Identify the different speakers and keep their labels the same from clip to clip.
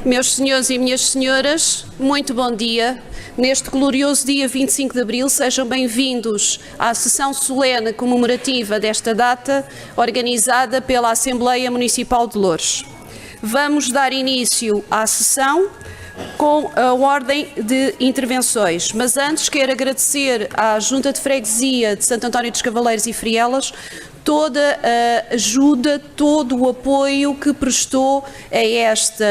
Speaker 1: Meus senhores e minhas senhoras, muito bom dia. Neste glorioso dia 25 de Abril, sejam bem-vindos à sessão solene comemorativa desta data, organizada pela Assembleia Municipal de Loures. Vamos dar início à sessão com a ordem de intervenções, mas antes quero agradecer à Junta de Freguesia de Santo António dos Cavaleiros e Frielas toda a ajuda, todo o apoio que prestou a esta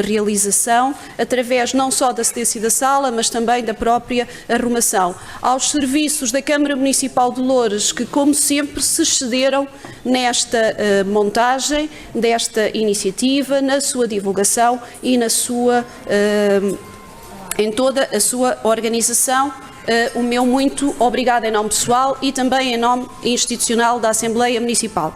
Speaker 1: realização, através não só da cedência da sala, mas também da própria arrumação. Aos serviços da Câmara Municipal de Loures, que, como sempre, se excederam nesta montagem desta iniciativa, na sua divulgação e na sua, em toda a sua organização. O meu muito obrigado em nome pessoal e também em nome institucional da Assembleia Municipal.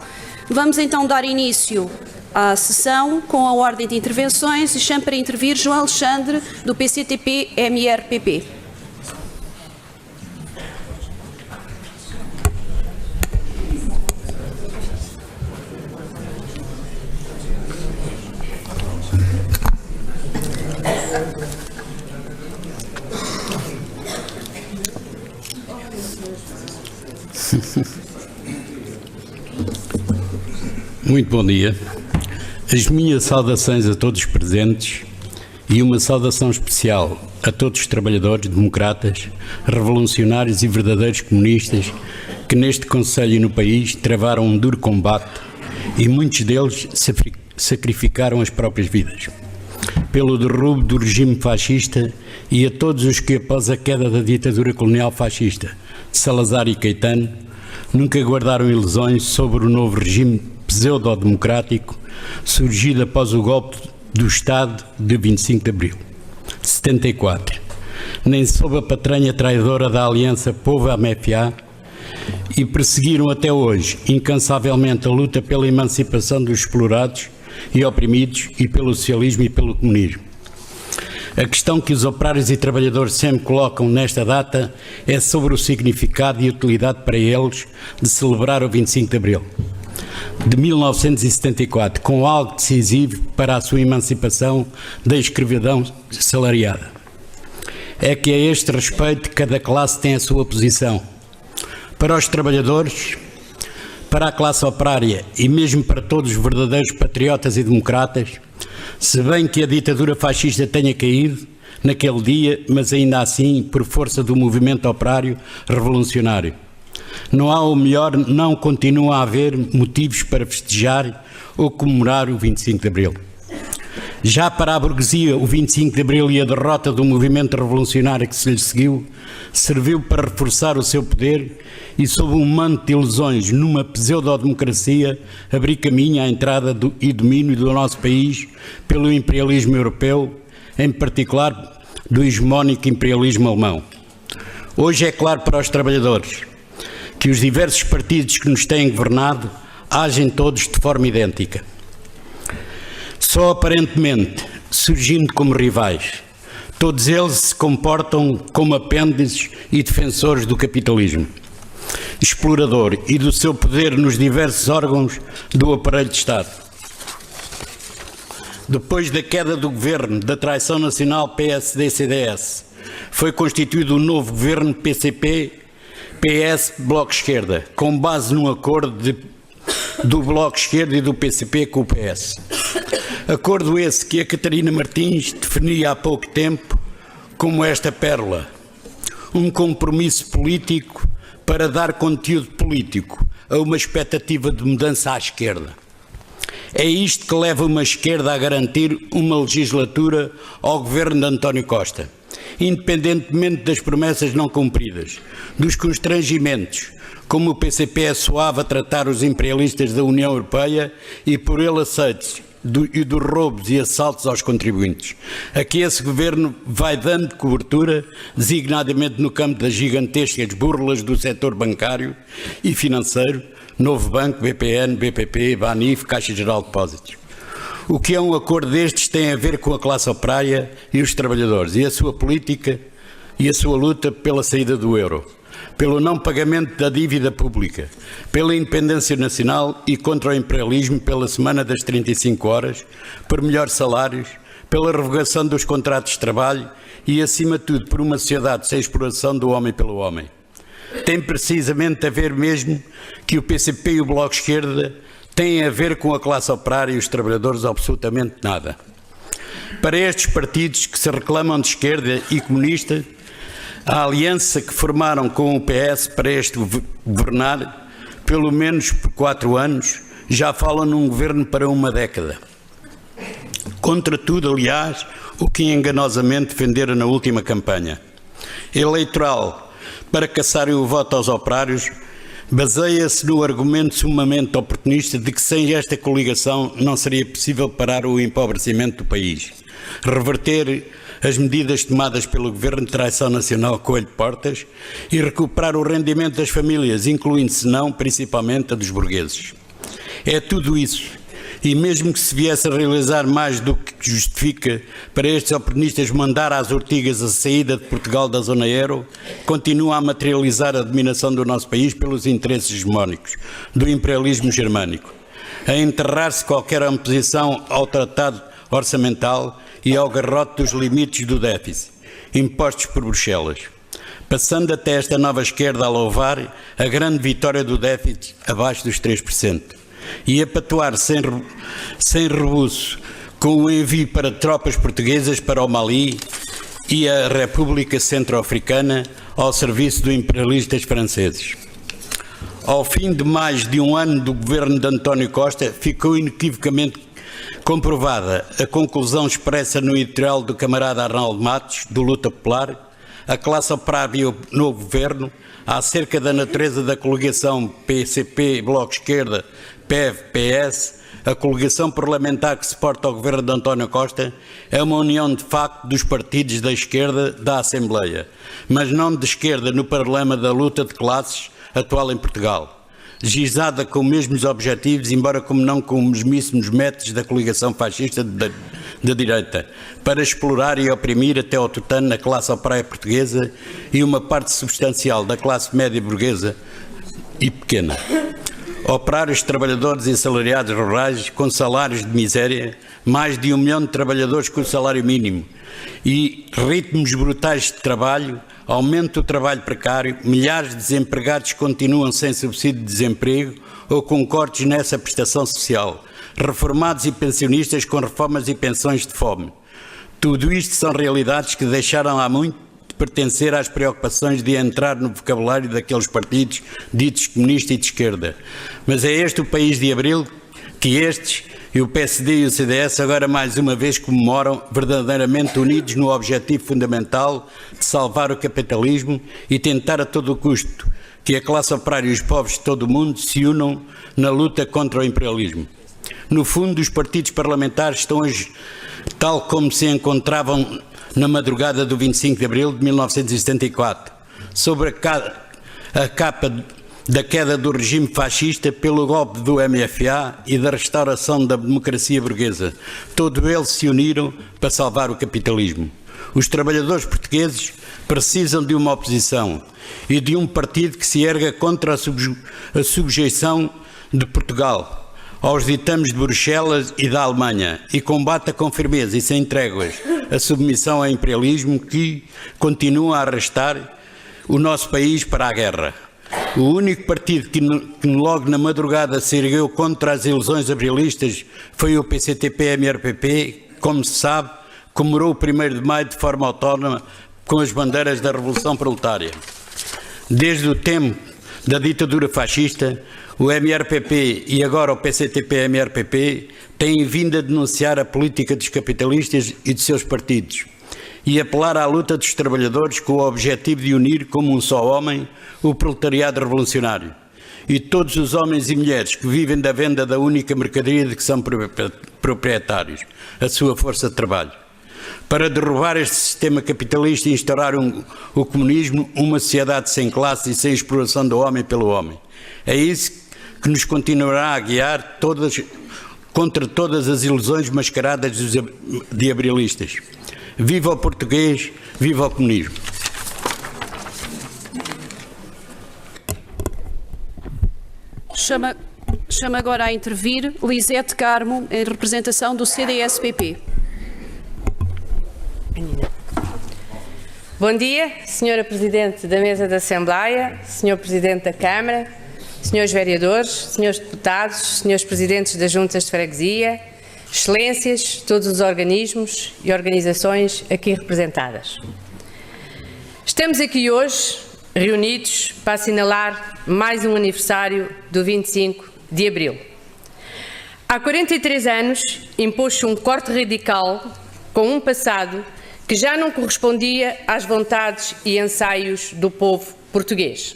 Speaker 1: Vamos então dar início à sessão com a ordem de intervenções e chamo para intervir João Alexandre, do PCTP-MRPP.
Speaker 2: Muito bom dia. As minhas saudações a todos os presentes e uma saudação especial a todos os trabalhadores, democratas, revolucionários e verdadeiros comunistas que neste concelho e no país travaram um duro combate e muitos deles sacrificaram as próprias vidas pelo derrubo do regime fascista, e a todos os que, após a queda da ditadura colonial fascista de Salazar e Caetano, nunca guardaram ilusões sobre o novo regime pseudo-democrático surgido após o golpe do Estado de 25 de Abril de 74, nem sob a patranha traidora da aliança Povo-MFA, e perseguiram até hoje incansavelmente a luta pela emancipação dos explorados e oprimidos e pelo socialismo e pelo comunismo. A questão que os operários e trabalhadores sempre colocam nesta data é sobre o significado e utilidade para eles de celebrar o 25 de Abril de 1974, com algo decisivo para a sua emancipação da escravidão salariada. É que a este respeito cada classe tem a sua posição. Para os trabalhadores, para a classe operária e mesmo para todos os verdadeiros patriotas e democratas, se bem que a ditadura fascista tenha caído naquele dia, mas ainda assim por força do movimento operário revolucionário, não há, ou melhor, não continua a haver motivos para festejar ou comemorar o 25 de Abril. Já para a burguesia, o 25 de Abril e a derrota do movimento revolucionário que se lhe seguiu serviu para reforçar o seu poder e, sob um manto de ilusões numa pseudo-democracia, abrir caminho à entrada e domínio do nosso país pelo imperialismo europeu, em particular do hegemónico imperialismo alemão. Hoje é claro para os trabalhadores que os diversos partidos que nos têm governado agem todos de forma idêntica, só aparentemente surgindo como rivais. Todos eles se comportam como apêndices e defensores do capitalismo explorador e do seu poder nos diversos órgãos do aparelho de Estado. Depois da queda do governo da traição nacional PSD-CDS, foi constituído um novo governo PCP-PS-Bloco Esquerda, com base num acordo do Bloco Esquerda e do PCP com o PS. Acordo esse que a Catarina Martins definia há pouco tempo como esta pérola: um compromisso político para dar conteúdo político a uma expectativa de mudança à esquerda. É isto que leva uma esquerda a garantir uma legislatura ao governo de António Costa, independentemente das promessas não cumpridas, dos constrangimentos, como o PCP é suave a tratar os imperialistas da União Europeia e por ele aceitos, e dos roubos e assaltos aos contribuintes, a que esse governo vai dando cobertura, designadamente no campo das gigantescas burlas do setor bancário e financeiro, Novo Banco, BPN, BPP, Banif, Caixa Geral de Depósitos. O que é um acordo destes tem a ver com a classe operária e os trabalhadores e a sua política e a sua luta pela saída do euro, pelo não pagamento da dívida pública, pela independência nacional e contra o imperialismo, pela semana das 35 horas, por melhores salários, pela revogação dos contratos de trabalho e, acima de tudo, por uma sociedade sem exploração do homem pelo homem. Tem precisamente a ver mesmo que o PCP e o Bloco de Esquerda têm a ver com a classe operária e os trabalhadores absolutamente nada. Para estes partidos que se reclamam de esquerda e comunista, a aliança que formaram com o PS para este governar, pelo menos por 4 anos, já falam num governo para uma década. Contra tudo, aliás, o que enganosamente defenderam na última campanha eleitoral para caçarem o voto aos operários, baseia-se no argumento sumamente oportunista de que sem esta coligação não seria possível parar o empobrecimento do país, reverter as medidas tomadas pelo Governo de Traição Nacional Coelho de Portas e recuperar o rendimento das famílias, incluindo, se não, principalmente a dos burgueses. É tudo isso. E mesmo que se viesse a realizar mais do que justifica para estes oportunistas mandar às ortigas a saída de Portugal da zona euro, continua a materializar a dominação do nosso país pelos interesses hegemónicos do imperialismo germânico, a enterrar-se qualquer oposição ao tratado orçamental e ao garrote dos limites do déficit, impostos por Bruxelas, passando até esta nova esquerda a louvar a grande vitória do déficit abaixo dos 3%. E a patuar sem rebuço com o envio para tropas portuguesas para o Mali e a República Centro-Africana ao serviço dos imperialistas franceses. Ao fim de mais de um ano do governo de António Costa, ficou inequivocamente comprovada a conclusão expressa no editorial do camarada Arnaldo Matos, do Luta Popular, a classe operária e o novo governo, acerca da natureza da coligação PCP, Bloco de Esquerda, PEV, PS, a coligação parlamentar que suporta o governo de António Costa é uma união de facto dos partidos da esquerda da Assembleia, mas não de esquerda no problema da luta de classes atual em Portugal, gizada com os mesmos objetivos, embora como não com os mesmíssimos métodos da coligação fascista da direita, para explorar e oprimir até ao tutano a classe operária portuguesa e uma parte substancial da classe média burguesa e pequena. Operários, trabalhadores e assalariados rurais com salários de miséria, mais de 1 milhão de trabalhadores com o salário mínimo e ritmos brutais de trabalho, aumento do trabalho precário, milhares de desempregados continuam sem subsídio de desemprego ou com cortes nessa prestação social, reformados e pensionistas com reformas e pensões de fome. Tudo isto são realidades que deixaram há muito de pertencer às preocupações de entrar no vocabulário daqueles partidos ditos comunistas e de esquerda. Mas é este o país de abril que estes, e o PSD e o CDS, agora mais uma vez comemoram, verdadeiramente unidos no objetivo fundamental de salvar o capitalismo e tentar a todo o custo que a classe operária e os povos de todo o mundo se unam na luta contra o imperialismo. No fundo, os partidos parlamentares estão hoje tal como se encontravam na madrugada do 25 de abril de 1974, sobre a capa da queda do regime fascista pelo golpe do MFA e da restauração da democracia burguesa. Todos eles se uniram para salvar o capitalismo. Os trabalhadores portugueses precisam de uma oposição e de um partido que se erga contra a subjeição de Portugal aos ditames de Bruxelas e da Alemanha e combata com firmeza e sem tréguas a submissão ao imperialismo que continua a arrastar o nosso país para a guerra. O único partido que logo na madrugada se ergueu contra as ilusões abrilistas foi o PCTP-MRPP, como se sabe, comemorou o 1º de maio de forma autónoma com as bandeiras da Revolução Proletária. Desde o tempo da ditadura fascista, o MRPP e agora o PCTP-MRPP têm vindo a denunciar a política dos capitalistas e de seus partidos e apelar à luta dos trabalhadores com o objetivo de unir como um só homem o proletariado revolucionário e todos os homens e mulheres que vivem da venda da única mercadoria de que são proprietários, a sua força de trabalho. Para derrubar este sistema capitalista e instaurar o comunismo, uma sociedade sem classe e sem exploração do homem pelo homem. É isso que nos continuará a guiar contra todas as ilusões mascaradas de abrilistas. Viva o português, viva o comunismo.
Speaker 1: Chama agora a intervir Lisete Carmo, em representação do CDS-PP.
Speaker 3: Bom dia, Senhora Presidente da Mesa da Assembleia, Senhor Presidente da Câmara, Senhores Vereadores, Senhores Deputados, Senhores Presidentes das Juntas de Freguesia, Excelências, todos os organismos e organizações aqui representadas. Estamos aqui hoje reunidos para assinalar mais um aniversário do 25 de Abril. Há 43 anos impôs-se um corte radical com um passado que já não correspondia às vontades e ensaios do povo português.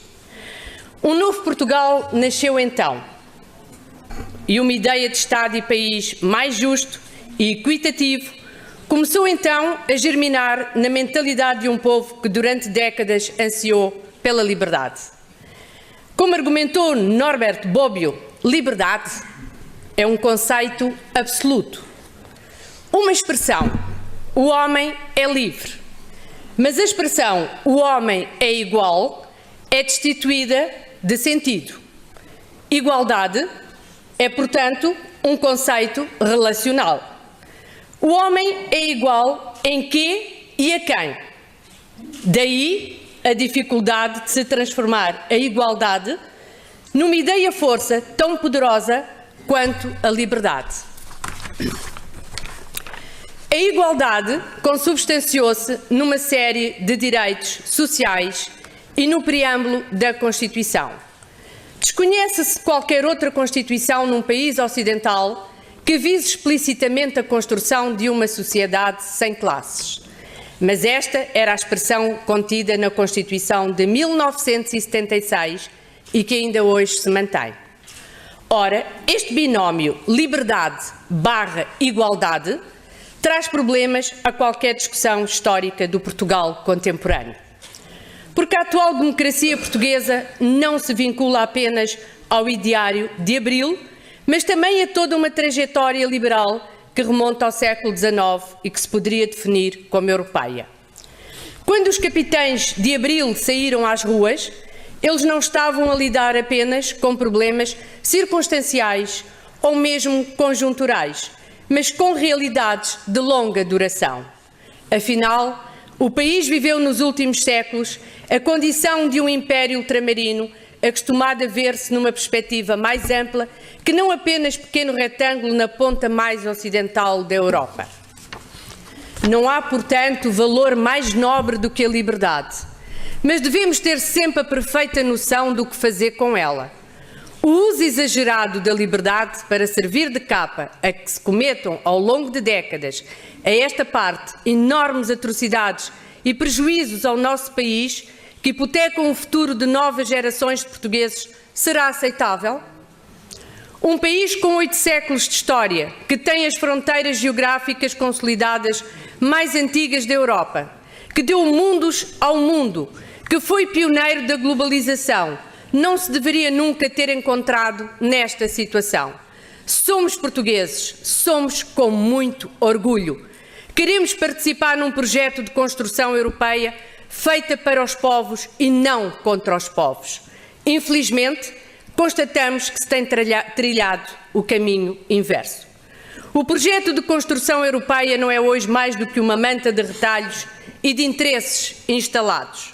Speaker 3: Um novo Portugal nasceu então, e uma ideia de Estado e país mais justo e equitativo começou então a germinar na mentalidade de um povo que durante décadas ansiou pela liberdade. Como argumentou Norbert Bobbio, liberdade é um conceito absoluto. Uma expressão, o homem é livre, mas a expressão o homem é igual é destituída de sentido. Igualdade é, portanto, um conceito relacional. O homem é igual em quê e a quem? Daí a dificuldade de se transformar a igualdade numa ideia-força tão poderosa quanto a liberdade. A igualdade consubstanciou-se numa série de direitos sociais e no preâmbulo da Constituição. Desconhece-se qualquer outra Constituição num país ocidental que vise explicitamente a construção de uma sociedade sem classes. Mas esta era a expressão contida na Constituição de 1976 e que ainda hoje se mantém. Ora, este binómio liberdade/igualdade traz problemas a qualquer discussão histórica do Portugal contemporâneo. Porque a atual democracia portuguesa não se vincula apenas ao ideário de Abril, mas também a toda uma trajetória liberal que remonta ao século XIX e que se poderia definir como europeia. Quando os capitães de Abril saíram às ruas, eles não estavam a lidar apenas com problemas circunstanciais ou mesmo conjunturais, mas com realidades de longa duração. Afinal, o país viveu nos últimos séculos a condição de um império ultramarino acostumado a ver-se numa perspectiva mais ampla que não apenas pequeno retângulo na ponta mais ocidental da Europa. Não há, portanto, valor mais nobre do que a liberdade, mas devemos ter sempre a perfeita noção do que fazer com ela. O uso exagerado da liberdade para servir de capa a que se cometam ao longo de décadas a esta parte enormes atrocidades e prejuízos ao nosso país que hipotecam o futuro de novas gerações de portugueses será aceitável? Um país com 8 séculos de história, que tem as fronteiras geográficas consolidadas mais antigas da Europa, que deu mundos ao mundo, que foi pioneiro da globalização, não se deveria nunca ter encontrado nesta situação. Somos portugueses, somos com muito orgulho. Queremos participar num projeto de construção europeia feita para os povos e não contra os povos. Infelizmente, constatamos que se tem trilhado o caminho inverso. O projeto de construção europeia não é hoje mais do que uma manta de retalhos e de interesses instalados.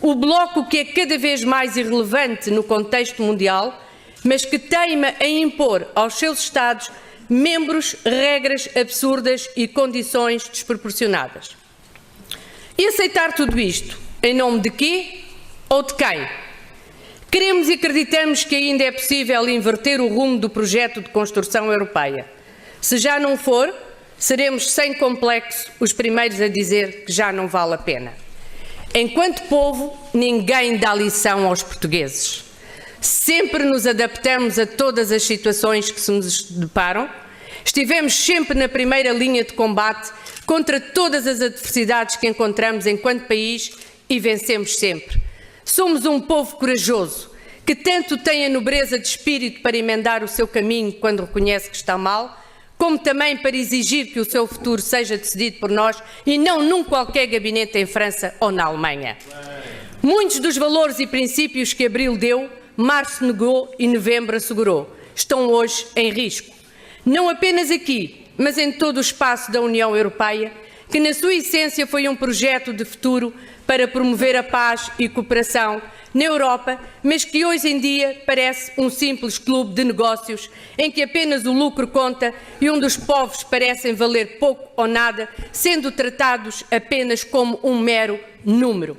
Speaker 3: O bloco que é cada vez mais irrelevante no contexto mundial, mas que teima em impor aos seus Estados membros regras absurdas e condições desproporcionadas. E aceitar tudo isto, em nome de quê ou de quem? Queremos e acreditamos que ainda é possível inverter o rumo do projeto de construção europeia. Se já não for, seremos sem complexo os primeiros a dizer que já não vale a pena. Enquanto povo, ninguém dá lição aos portugueses. Sempre nos adaptamos a todas as situações que se nos deparam. Estivemos sempre na primeira linha de combate contra todas as adversidades que encontramos enquanto país e vencemos sempre. Somos um povo corajoso, que tanto tem a nobreza de espírito para emendar o seu caminho quando reconhece que está mal, como também para exigir que o seu futuro seja decidido por nós e não num qualquer gabinete em França ou na Alemanha. Muitos dos valores e princípios que Abril deu, Março negou e Novembro assegurou, estão hoje em risco. Não apenas aqui, mas em todo o espaço da União Europeia, que na sua essência foi um projeto de futuro para promover a paz e cooperação na Europa, mas que hoje em dia parece um simples clube de negócios em que apenas o lucro conta e onde os povos parecem valer pouco ou nada, sendo tratados apenas como um mero número.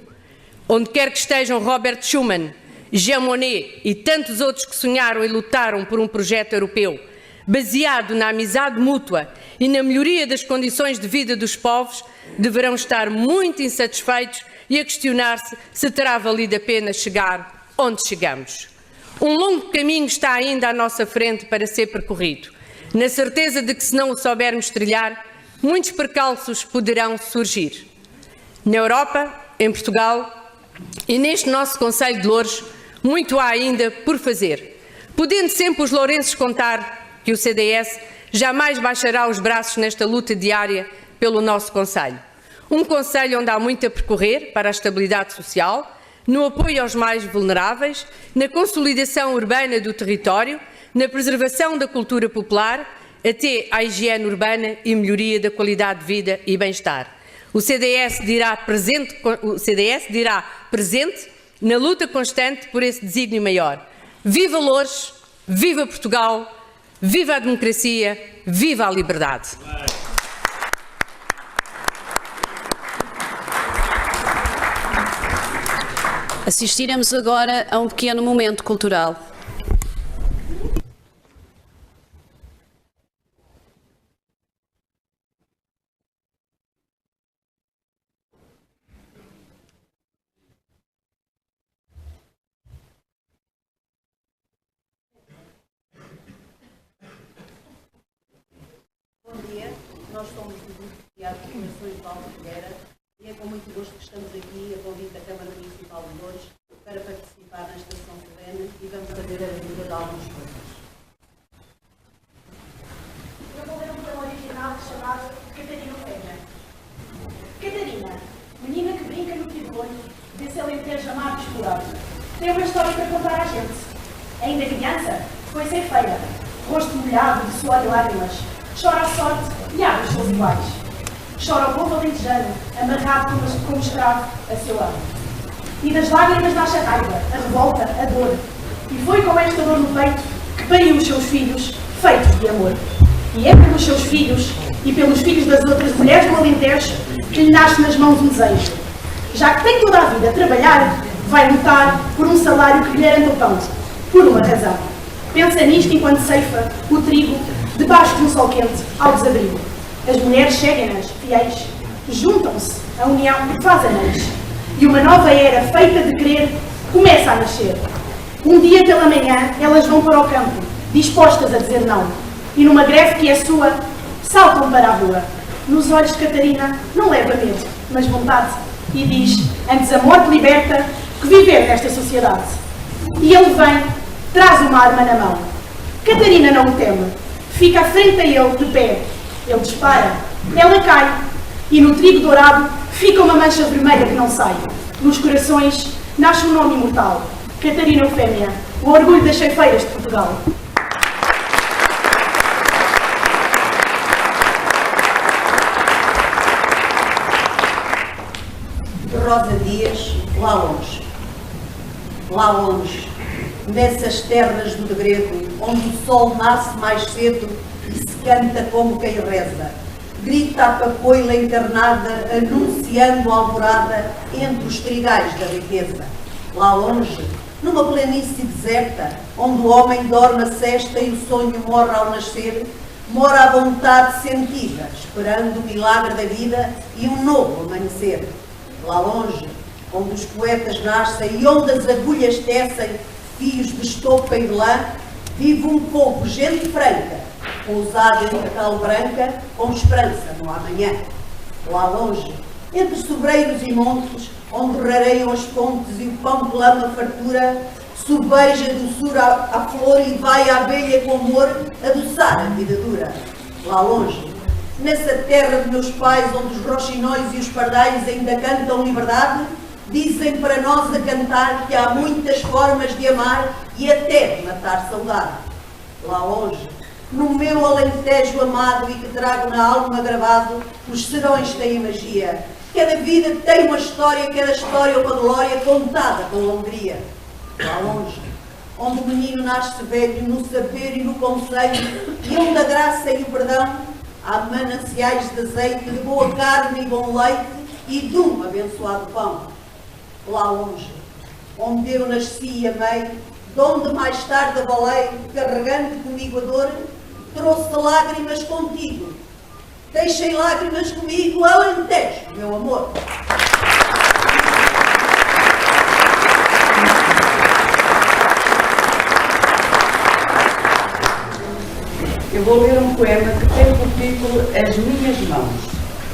Speaker 3: Onde quer que estejam Robert Schuman, Jean Monnet e tantos outros que sonharam e lutaram por um projeto europeu, baseado na amizade mútua e na melhoria das condições de vida dos povos, deverão estar muito insatisfeitos e a questionar-se se terá valido a pena chegar onde chegamos. Um longo caminho está ainda à nossa frente para ser percorrido, na certeza de que, se não o soubermos trilhar, muitos percalços poderão surgir. Na Europa, em Portugal e neste nosso Concelho de Loures, muito há ainda por fazer, podendo sempre os lourenses contar que o CDS jamais baixará os braços nesta luta diária pelo nosso concelho. Um concelho onde há muito a percorrer para a estabilidade social, no apoio aos mais vulneráveis, na consolidação urbana do território, na preservação da cultura popular, até à higiene urbana e melhoria da qualidade de vida e bem-estar. O CDS dirá presente na luta constante por esse desígnio maior. Viva Loures, viva Portugal, viva a democracia, viva a liberdade.
Speaker 1: Assistiremos agora a um pequeno momento cultural.
Speaker 4: Bom dia, nós somos do Grupo de Teatro de Corações de Valdo Figueira e é com muito gosto que estamos aqui a convite da Câmara Municipal de Loures para participar nesta sessão solene e vamos fazer a leitura de algumas coisas.
Speaker 5: Eu vou ler um poema original chamado Catarina Fêmea. Catarina, menina que brinca no tribolho, desse alentejo amado e explorado, tem uma história para contar à gente. Ainda criança, foi sem feira, rosto molhado de suor e lágrimas, chora a sorte e abre os seus iguais. Chora o povo alentejano, amarrado como escravo a seu amo. E das lágrimas nasce a raiva, a revolta, a dor. E foi com esta dor no peito que pariu os seus filhos, feitos de amor. E é pelos seus filhos e pelos filhos das outras mulheres do Alentejo que lhe nasce nas mãos um desejo. Já que tem toda a vida a trabalhar, vai lutar por um salário que lhe garanta o pão, por uma razão. Pensa nisto enquanto ceifa o trigo debaixo de um sol quente ao desabrigo. As mulheres seguem-nas, fiéis, juntam-se, a união faz anéis. E uma nova era feita de querer começa a nascer. Um dia pela manhã elas vão para o campo, dispostas a dizer não. E numa greve que é sua, saltam para a rua. Nos olhos de Catarina não leva medo, mas vontade. E diz, antes a morte liberta, que viver nesta sociedade. E ele vem, traz uma arma na mão. Catarina não o teme, fica à frente a ele de pé. Ele dispara, ela cai. E no trigo dourado fica uma mancha vermelha que não sai. Nos corações nasce um nome imortal. Catarina Eufémia, o orgulho das ceifeiras de Portugal.
Speaker 4: Rosa Dias, lá longe. Lá longe, nessas terras do degredo, onde o sol nasce mais cedo e se canta como quem reza. Grita a papoila encarnada, anunciando a alvorada entre os trigais da riqueza. Lá longe, numa planície deserta, onde o homem dorme a sesta e o sonho morre ao nascer, mora a vontade sentida, esperando o milagre da vida e um novo amanhecer. Lá longe, onde os poetas nascem e onde as agulhas tecem fios de estopa e de lã, vive um povo gente franca, pousado entre a cal branca, com esperança no amanhã. Lá longe, entre sobreiros e montes, onde rareiam as pontes e o pão de lama fartura, sobeja a doçura à flor e vai a abelha com amor adoçar a vida dura. Lá longe, nessa terra de meus pais, onde os roxinóis e os pardais ainda cantam liberdade, dizem para nós a cantar que há muitas formas de amar e até de matar saudade. Lá longe, no meu Alentejo amado e que trago na alma gravado, os serões têm magia, Cada vida tem uma história, cada história uma glória contada com alegria. Lá longe, onde o menino nasce velho no saber e no conselho, e onde a graça e o perdão, há mananciais de azeite, de boa carne e bom leite, e de um abençoado pão. Lá longe, onde eu nasci e amei, de onde mais tarde abalei, carregando comigo a dor, trouxe lágrimas contigo. Deixem lágrimas comigo, Alentejo, meu amor.
Speaker 6: Eu vou ler um poema que tem por título As Minhas Mãos.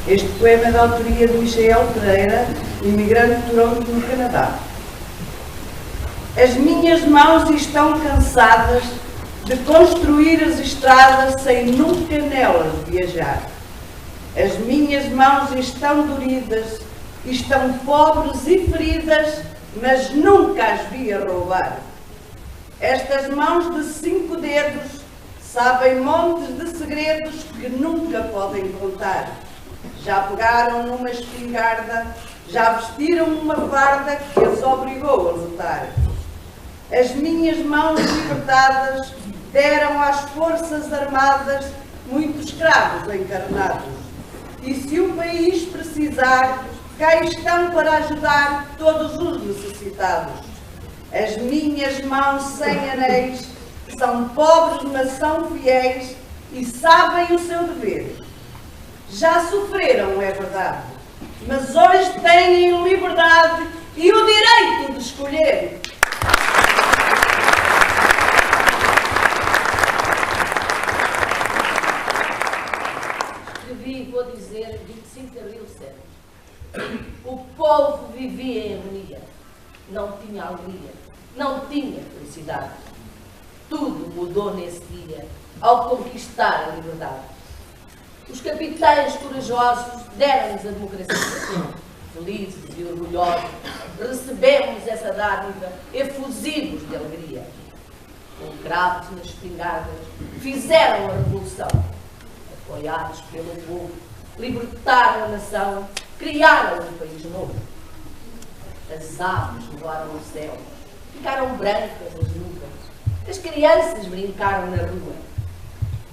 Speaker 6: Este poema é da autoria de Michael Pereira, imigrante de Toronto, no Canadá. As minhas mãos estão cansadas de construir as estradas sem nunca nelas viajar. As minhas mãos estão doridas, estão pobres e feridas, mas nunca as vi a roubar. Estas mãos de 5 dedos sabem montes de segredos que nunca podem contar. Já pegaram numa espingarda, já vestiram uma farda que as obrigou a lutar. As minhas mãos libertadas deram às forças armadas muitos escravos encarnados. E se o país precisar, cá estão para ajudar todos os necessitados. As minhas mãos sem anéis são pobres, mas são fiéis e sabem o seu dever. Já sofreram, é verdade, mas hoje têm liberdade e o direito de escolher.
Speaker 7: Escrevi, vou dizer, 25 de abril sempre. O povo vivia em agonia, não tinha alegria, não tinha felicidade. Tudo mudou nesse dia, ao conquistar a liberdade. Os capitães corajosos deram-nos a democracia. Felizes e orgulhosos, recebemos essa dádiva efusivos de alegria. Com cravos nas espingardas, fizeram a revolução. Apoiados pelo povo, libertaram a nação, criaram um país novo. As aves voaram no céu, ficaram brancas as nuvens. As crianças brincaram na rua,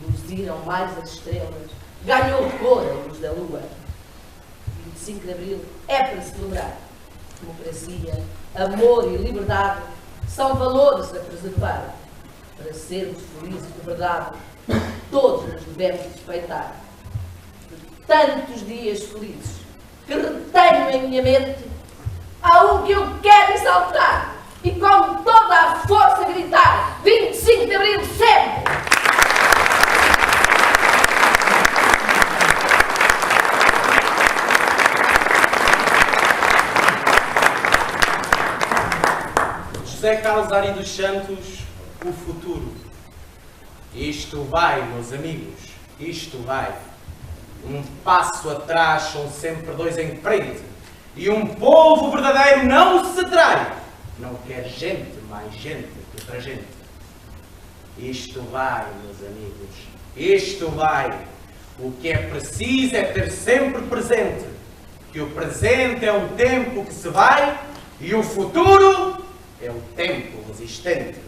Speaker 7: luziram mais as estrelas, ganhou cor a luz da lua. 25 de abril é para celebrar. Democracia, amor e liberdade são valores a preservar. Para sermos felizes de verdade, todos nos devemos respeitar. De tantos dias felizes que retenho em minha mente, há um que eu quero exaltar e com toda a força gritar: 25 de abril sempre!
Speaker 8: José Carlos Ari dos Santos, o futuro. Isto vai, meus amigos, isto vai. Um passo atrás são sempre 2 em frente. E um povo verdadeiro não se trai. Não quer gente, mais gente que outra gente. Isto vai, meus amigos, isto vai. O que é preciso é ter sempre presente que o presente é um tempo que se vai e o futuro é o tempo resistente.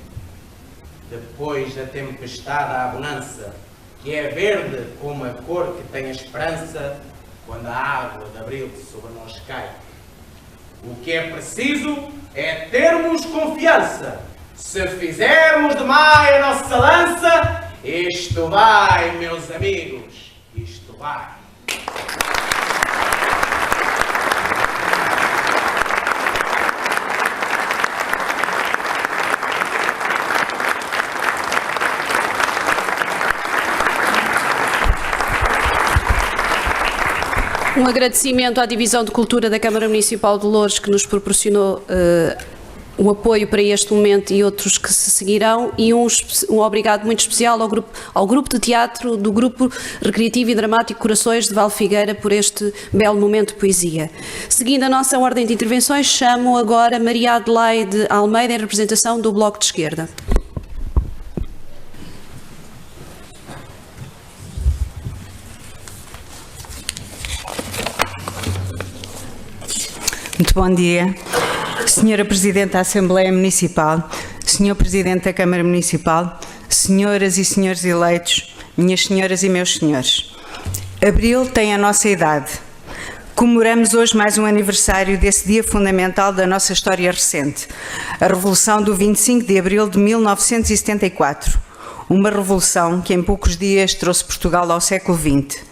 Speaker 8: Depois da tempestade há a bonança, que é verde como a cor que tem a esperança quando a água de abril sobre nós cai. O que é preciso é termos confiança. Se fizermos de maio a nossa lança, isto vai, meus amigos, isto vai.
Speaker 1: Um agradecimento à Divisão de Cultura da Câmara Municipal de Loures, que nos proporcionou o apoio para este momento e outros que se seguirão, e um obrigado muito especial ao grupo de teatro do Grupo Recreativo e Dramático Corações de Valfigueira por este belo momento de poesia. Seguindo a nossa ordem de intervenções, chamo agora Maria Adelaide Almeida em representação do Bloco de Esquerda.
Speaker 9: Muito bom dia. Senhora Presidente da Assembleia Municipal, Senhor Presidente da Câmara Municipal, senhoras e senhores eleitos, minhas senhoras e meus senhores. Abril tem a nossa idade. Comemoramos hoje mais um aniversário desse dia fundamental da nossa história recente, a Revolução do 25 de Abril de 1974. Uma revolução que em poucos dias trouxe Portugal ao século XX.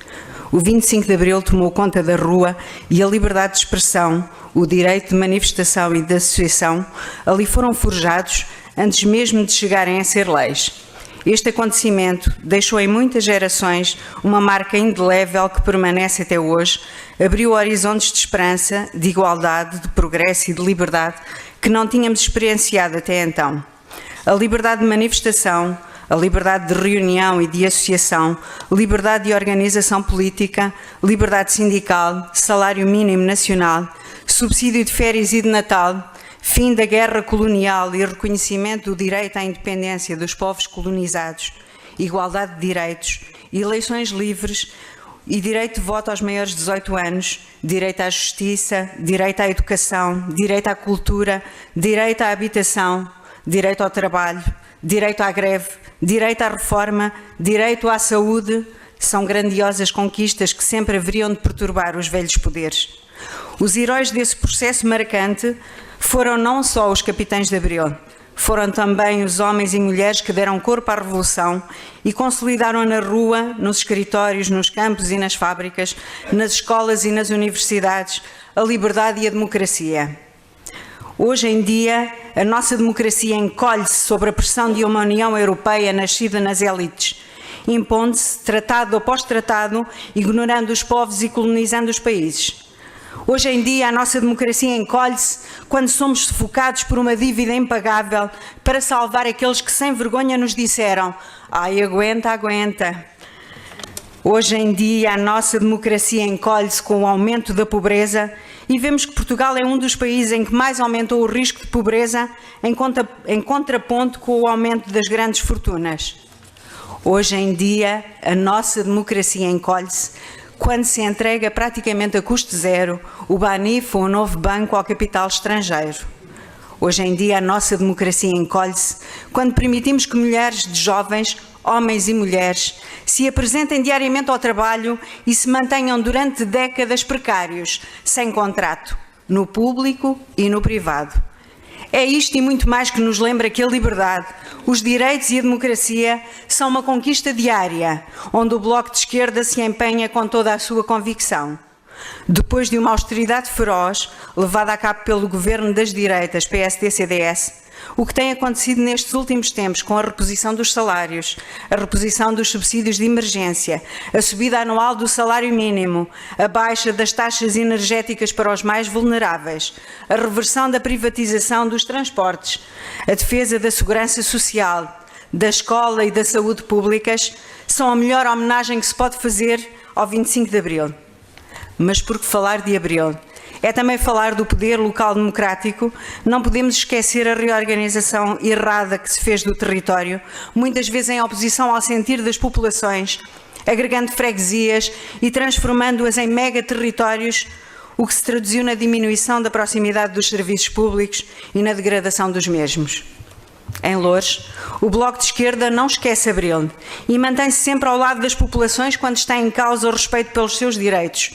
Speaker 9: O 25 de Abril tomou conta da rua e a liberdade de expressão, o direito de manifestação e de associação ali foram forjados antes mesmo de chegarem a ser leis. Este acontecimento deixou em muitas gerações uma marca indelével que permanece até hoje, abriu horizontes de esperança, de igualdade, de progresso e de liberdade que não tínhamos experienciado até então. A liberdade de manifestação, a liberdade de reunião e de associação, liberdade de organização política, liberdade sindical, salário mínimo nacional, subsídio de férias e de Natal, fim da guerra colonial e reconhecimento do direito à independência dos povos colonizados, igualdade de direitos, eleições livres e direito de voto aos maiores de 18 anos, direito à justiça, direito à educação, direito à cultura, direito à habitação, direito ao trabalho, direito à greve, direito à reforma, direito à saúde, são grandiosas conquistas que sempre haveriam de perturbar os velhos poderes. Os heróis desse processo marcante foram não só os capitães de Abril, foram também os homens e mulheres que deram corpo à Revolução e consolidaram na rua, nos escritórios, nos campos e nas fábricas, nas escolas e nas universidades, a liberdade e a democracia. Hoje em dia, a nossa democracia encolhe-se sob a pressão de uma União Europeia nascida nas élites, impondo-se tratado após tratado, ignorando os povos e colonizando os países. Hoje em dia, a nossa democracia encolhe-se quando somos sufocados por uma dívida impagável para salvar aqueles que sem vergonha nos disseram: "Ai, aguenta, aguenta". Hoje em dia, a nossa democracia encolhe-se com o aumento da pobreza e vemos que Portugal é um dos países em que mais aumentou o risco de pobreza em contraponto com o aumento das grandes fortunas. Hoje em dia, a nossa democracia encolhe-se quando se entrega praticamente a custo zero o Banif, o novo banco, ao capital estrangeiro. Hoje em dia, a nossa democracia encolhe-se quando permitimos que milhares de jovens, homens e mulheres, se apresentem diariamente ao trabalho e se mantenham durante décadas precários, sem contrato, no público e no privado. É isto e muito mais que nos lembra que a liberdade, os direitos e a democracia são uma conquista diária, onde o Bloco de Esquerda se empenha com toda a sua convicção. Depois de uma austeridade feroz, levada a cabo pelo governo das direitas, PSD-CDS, o que tem acontecido nestes últimos tempos com a reposição dos salários, a reposição dos subsídios de emergência, a subida anual do salário mínimo, a baixa das taxas energéticas para os mais vulneráveis, a reversão da privatização dos transportes, a defesa da segurança social, da escola e da saúde públicas, são a melhor homenagem que se pode fazer ao 25 de Abril. Mas porque falar de Abril é também falar do poder local democrático, não podemos esquecer a reorganização errada que se fez do território, muitas vezes em oposição ao sentir das populações, agregando freguesias e transformando-as em mega-territórios, o que se traduziu na diminuição da proximidade dos serviços públicos e na degradação dos mesmos. Em Loures, o Bloco de Esquerda não esquece Abril e mantém-se sempre ao lado das populações quando está em causa o respeito pelos seus direitos,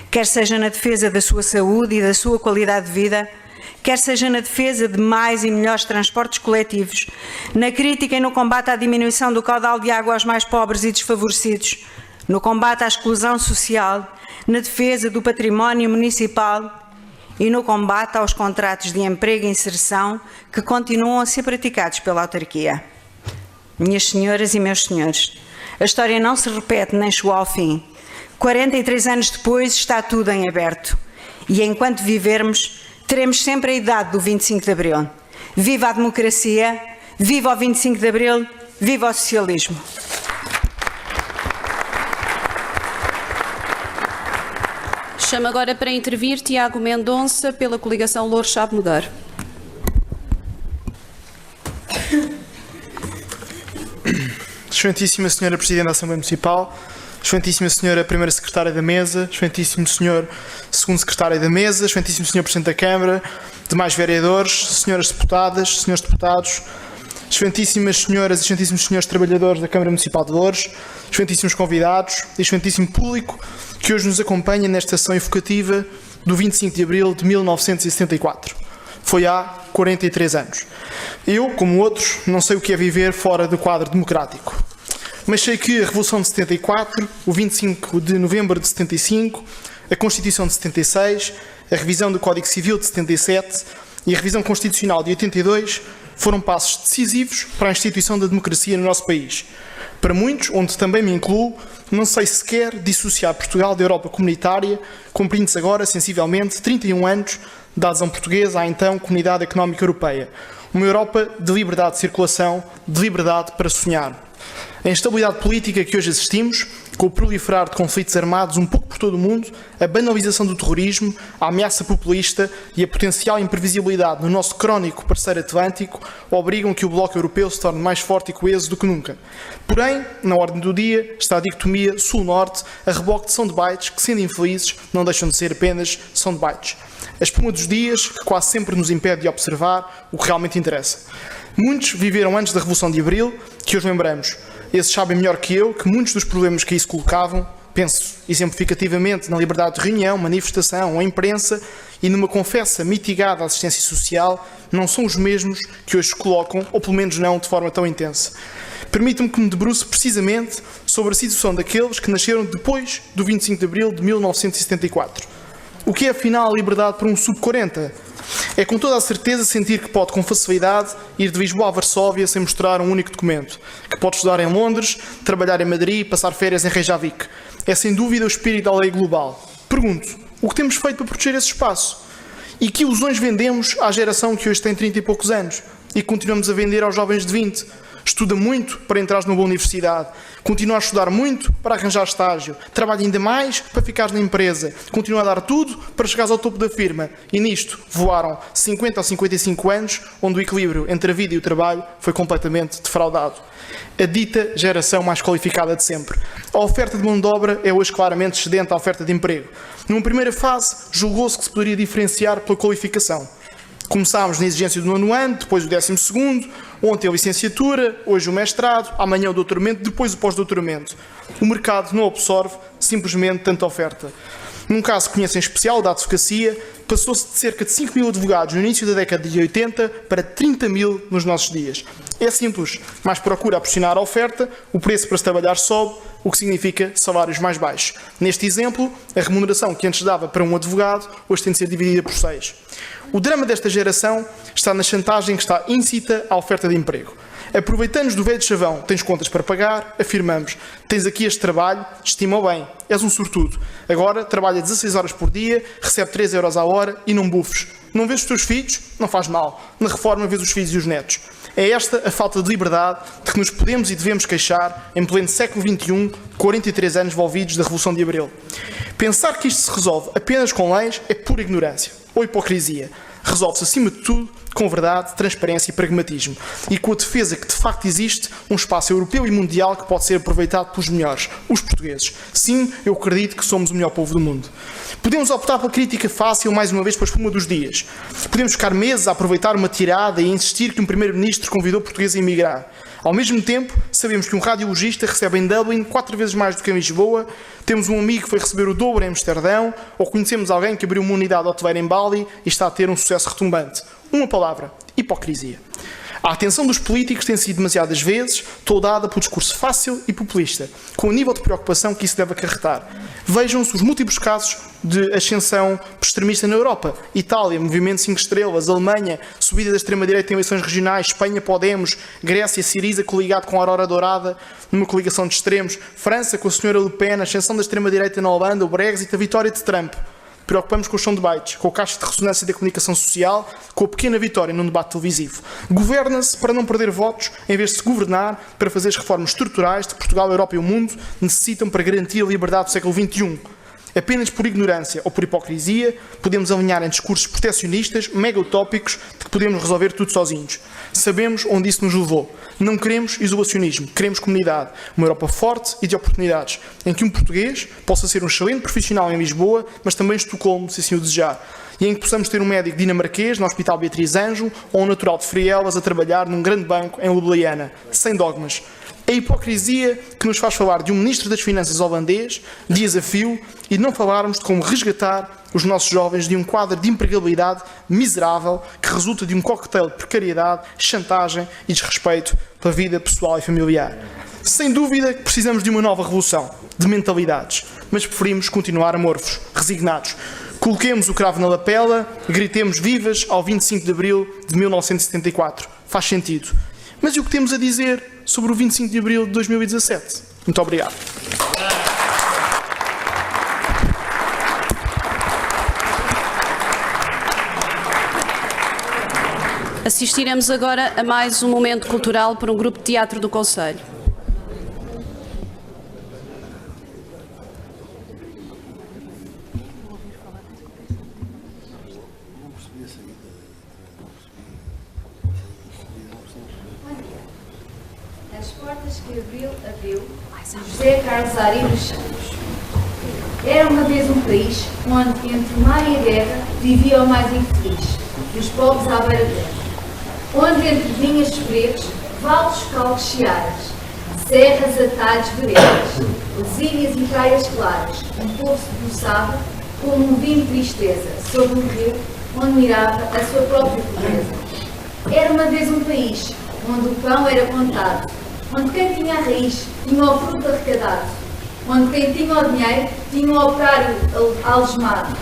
Speaker 9: quer seja na defesa da sua saúde e da sua qualidade de vida, quer seja na defesa de mais e melhores transportes coletivos, na crítica e no combate à diminuição do caudal de água aos mais pobres e desfavorecidos, no combate à exclusão social, na defesa do património municipal e no combate aos contratos de emprego e inserção que continuam a ser praticados pela autarquia. Minhas senhoras e meus senhores, a história não se repete nem chegou ao fim. 43 anos depois está tudo em aberto e enquanto vivermos teremos sempre a idade do 25 de Abril. Viva a democracia, viva o 25 de Abril, viva o socialismo.
Speaker 1: Chamo agora para intervir Tiago Mendonça pela coligação Loures Sabe Mudar.
Speaker 10: Excelentíssima Senhora Presidente da Assembleia Municipal, Excelentíssima Senhora Primeira Secretária da Mesa, Excelentíssimo Senhor Segundo Secretário da Mesa, Excelentíssimo Senhor Presidente da Câmara, demais vereadores, senhoras deputadas, senhores deputados, Excelentíssimas Senhoras e Excelentíssimos Senhores Trabalhadores da Câmara Municipal de Loures, Excelentíssimos convidados e Excelentíssimo público que hoje nos acompanha nesta sessão evocativa do 25 de Abril de 1974. Foi há 43 anos. Eu, como outros, não sei o que é viver fora do quadro democrático. Mas sei que a Revolução de 74, o 25 de Novembro de 75, a Constituição de 76, a revisão do Código Civil de 77 e a revisão constitucional de 82 foram passos decisivos para a instituição da democracia no nosso país. Para muitos, onde também me incluo, não sei sequer dissociar Portugal da Europa comunitária, cumprindo-se agora, sensivelmente, 31 anos da adesão portuguesa à então Comunidade Económica Europeia. Uma Europa de liberdade de circulação, de liberdade para sonhar. A instabilidade política que hoje assistimos, com o proliferar de conflitos armados um pouco por todo o mundo, a banalização do terrorismo, a ameaça populista e a potencial imprevisibilidade no nosso crónico parceiro atlântico, obrigam que o Bloco Europeu se torne mais forte e coeso do que nunca. Porém, na ordem do dia, está a dicotomia Sul-Norte, a reboque de soundbites que, sendo infelizes, não deixam de ser apenas soundbites. A espuma dos dias, que quase sempre nos impede de observar o que realmente interessa. Muitos viveram antes da Revolução de Abril, que hoje lembramos. Esses sabem melhor que eu que muitos dos problemas que aí se colocavam, penso exemplificativamente na liberdade de reunião, manifestação ou imprensa e numa confessa mitigada assistência social, não são os mesmos que hoje se colocam, ou pelo menos não de forma tão intensa. Permitam-me que me debruce precisamente sobre a situação daqueles que nasceram depois do 25 de Abril de 1974. O que é afinal a liberdade para um sub-40? É com toda a certeza sentir que pode com facilidade ir de Lisboa a Varsóvia sem mostrar um único documento, que pode estudar em Londres, trabalhar em Madrid e passar férias em Reykjavik. É sem dúvida o espírito da lei global. Pergunto, o que temos feito para proteger esse espaço? E que ilusões vendemos à geração que hoje tem 30 e poucos anos e continuamos a vender aos jovens de 20? Estuda muito para entrar numa boa universidade, continua a estudar muito para arranjar estágio, trabalha ainda mais para ficar na empresa, continua a dar tudo para chegar ao topo da firma e nisto voaram 50 ou 55 anos onde o equilíbrio entre a vida e o trabalho foi completamente defraudado. A dita geração mais qualificada de sempre. A oferta de mão de obra é hoje claramente excedente à oferta de emprego. Numa primeira fase, julgou-se que se poderia diferenciar pela qualificação. Começámos na exigência do 9º ano, depois o 12º, ontem a licenciatura, hoje o mestrado, amanhã o doutoramento, depois o pós-doutoramento. O mercado não absorve simplesmente tanta oferta. Num caso que conheço em especial, da advocacia, passou-se de cerca de 5 mil advogados no início da década de 80 para 30 mil nos nossos dias. É simples, mais procura pressionar a oferta, o preço para se trabalhar sobe, o que significa salários mais baixos. Neste exemplo, a remuneração que antes dava para um advogado, hoje tem de ser dividida por 6. O drama desta geração está na chantagem que está íncita à oferta de emprego. Aproveitando-nos do velho chavão, tens contas para pagar, afirmamos, tens aqui este trabalho, estima bem, és um sortudo. Agora trabalha 16 horas por dia, recebe 3 euros à hora e não bufes. Não vês os teus filhos? Não faz mal. Na reforma vês os filhos e os netos. É esta a falta de liberdade de que nos podemos e devemos queixar em pleno século XXI, 43 anos envolvidos da Revolução de Abril. Pensar que isto se resolve apenas com leis é pura ignorância ou hipocrisia. Resolve-se, acima de tudo, com verdade, transparência e pragmatismo. E com a defesa que, de facto, existe um espaço europeu e mundial que pode ser aproveitado pelos melhores, os portugueses. Sim, eu acredito que somos o melhor povo do mundo. Podemos optar pela crítica fácil, mais uma vez, pela espuma dos dias. Podemos ficar meses a aproveitar uma tirada e insistir que um primeiro-ministro convidou portugueses a emigrar. Ao mesmo tempo, sabemos que um radiologista recebe em Dublin 4 vezes mais do que em Lisboa, temos um amigo que foi receber o dobro em Amsterdão, ou conhecemos alguém que abriu uma unidade hoteleira em Bali e está a ter um sucesso retumbante. Uma palavra: hipocrisia. A atenção dos políticos tem sido demasiadas vezes toldada pelo discurso fácil e populista, com o nível de preocupação que isso deve acarretar. Vejam-se os múltiplos casos de ascensão extremista na Europa. Itália, Movimento 5 Estrelas, Alemanha, subida da extrema-direita em eleições regionais, Espanha, Podemos, Grécia, Siriza, coligado com a Aurora Dourada, numa coligação de extremos, França, com a senhora Le Pen, a ascensão da extrema-direita na Holanda, o Brexit, a vitória de Trump. Preocupamos com os soundbites, com o caixa de ressonância da comunicação social, com a pequena vitória num debate televisivo. Governa-se para não perder votos, em vez de se governar para fazer as reformas estruturais de Portugal, a Europa e o mundo necessitam para garantir a liberdade do século XXI. Apenas por ignorância ou por hipocrisia podemos alinhar em discursos protecionistas, mega utópicos, de que podemos resolver tudo sozinhos. Sabemos onde isso nos levou. Não queremos isolacionismo, queremos comunidade. Uma Europa forte e de oportunidades, em que um português possa ser um excelente profissional em Lisboa, mas também em Estocolmo, se assim o desejar. E em que possamos ter um médico dinamarquês no Hospital Beatriz Anjo ou um natural de Frielas a trabalhar num grande banco em Ljubljana, sem dogmas. A hipocrisia que nos faz falar de um Ministro das Finanças holandês, dias a fio, e não falarmos de como resgatar os nossos jovens de um quadro de empregabilidade miserável que resulta de um coquetel de precariedade, chantagem e desrespeito pela vida pessoal e familiar. Sem dúvida que precisamos de uma nova revolução, de mentalidades, mas preferimos continuar amorfos, resignados. Coloquemos o cravo na lapela, gritemos vivas ao 25 de Abril de 1974. Faz sentido. Mas e o que temos a dizer sobre o 25 de Abril de 2017? Muito obrigado.
Speaker 1: Assistiremos agora a mais um momento cultural por um grupo de teatro do Conselho.
Speaker 11: As portas que abriu José Carlos Ari dos Santos. Era uma vez um país onde, entre o mar e a guerra, vivia o mais infeliz, os pobres à beira-terra. Onde, entre vinhas espretos, vales calcos searas, serras, atalhos, veredas, lesílias e praias claras, um povo se debruçava como um vinho de tristeza sobre um rio onde mirava a sua própria pobreza. Era uma vez um país onde o pão era contado, onde quem tinha a raiz tinha o fruto arrecadado, onde quem tinha o dinheiro tinha o operário algemado,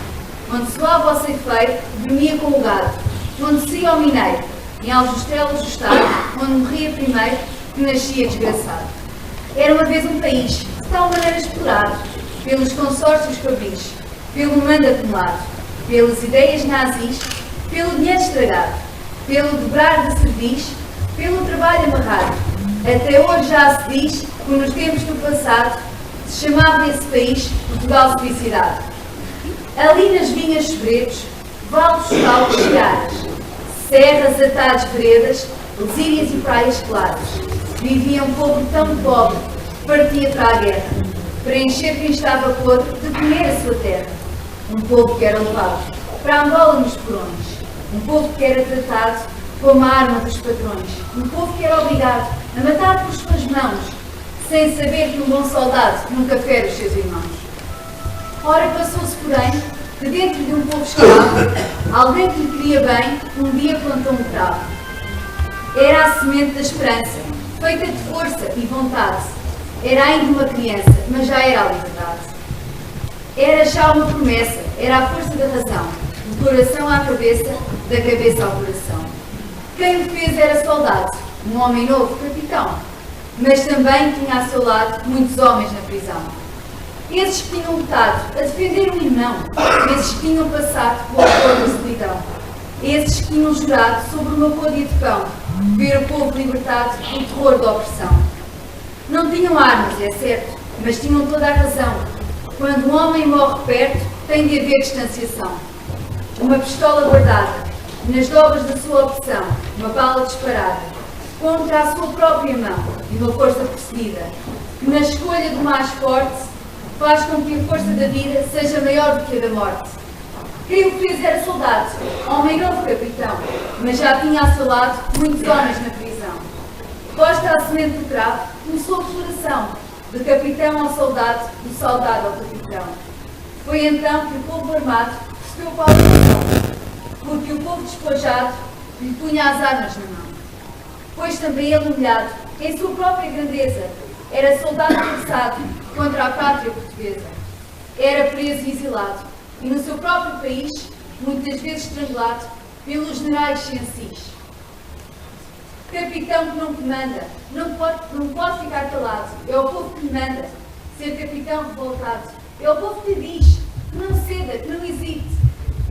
Speaker 11: onde soava o ceifeiro, dormia com o gado, onde se ia o mineiro, em Aljustrel ajustado, onde morria primeiro que nascia desgraçado. Era uma vez um país de tal maneira explorado, pelos consórcios fabris, pelo mando acumulado, pelas ideias nazis, pelo dinheiro estragado, pelo dobrar de cerviz, pelo trabalho amarrado. Até hoje já se diz que nos tempos do passado se chamava esse país Portugal Suicidado. Ali nas vinhas sobretos, vales, calcos, searas, serras, atalhos, veredas, lesílias e praias claras, vivia um povo tão pobre que partia para a guerra, para encher quem estava podre de comer a sua terra. Um povo que era levado para Angola nos porões, um povo que era tratado como a arma dos patrões, um povo que era obrigado a matar por suas mãos, sem saber que um bom soldado nunca fere os seus irmãos. Ora, passou-se, porém, que dentro de um povo escravo, alguém que lhe queria bem, um dia plantou um cravo. Era a semente da esperança, feita de força e vontade. Era ainda uma criança, mas já era a liberdade. Era já uma promessa, era a força da razão, do coração à cabeça, da cabeça ao coração. Quem o fez era soldado, um homem novo, capitão, mas também tinha a seu lado muitos homens na prisão. Esses que tinham lutado a defender um irmão, esses que tinham passado pelo horror da solidão, esses que tinham jurado sobre uma côdea de pão, ver o povo libertado do terror da opressão. Não tinham armas, é certo, mas tinham toda a razão. Quando um homem morre perto, tem de haver distanciação. Uma pistola guardada, nas dobras da sua opção, uma bala disparada, contra a sua própria mão e uma força perseguida, que na escolha do mais forte faz com que a força da vida seja maior do que a da morte. Quem o fez era soldado, homem novo capitão, mas já tinha a seu lado muitos homens na prisão. Posta a semente do cravo, começou a floração, de capitão ao soldado, do soldado ao capitão. Foi então que o povo armado recebeu o pau na mão, porque o povo despojado lhe punha as armas na mão. Pois também ele humilhado, em sua própria grandeza, era soldado forçado contra a pátria portuguesa. Era preso e exilado, e no seu próprio país, muitas vezes estrangulado pelos generais chancis. Capitão que não comanda, não pode ficar calado. É o povo que lhe manda. Ser capitão revoltado. É o povo que lhe diz que não ceda, que não hesite.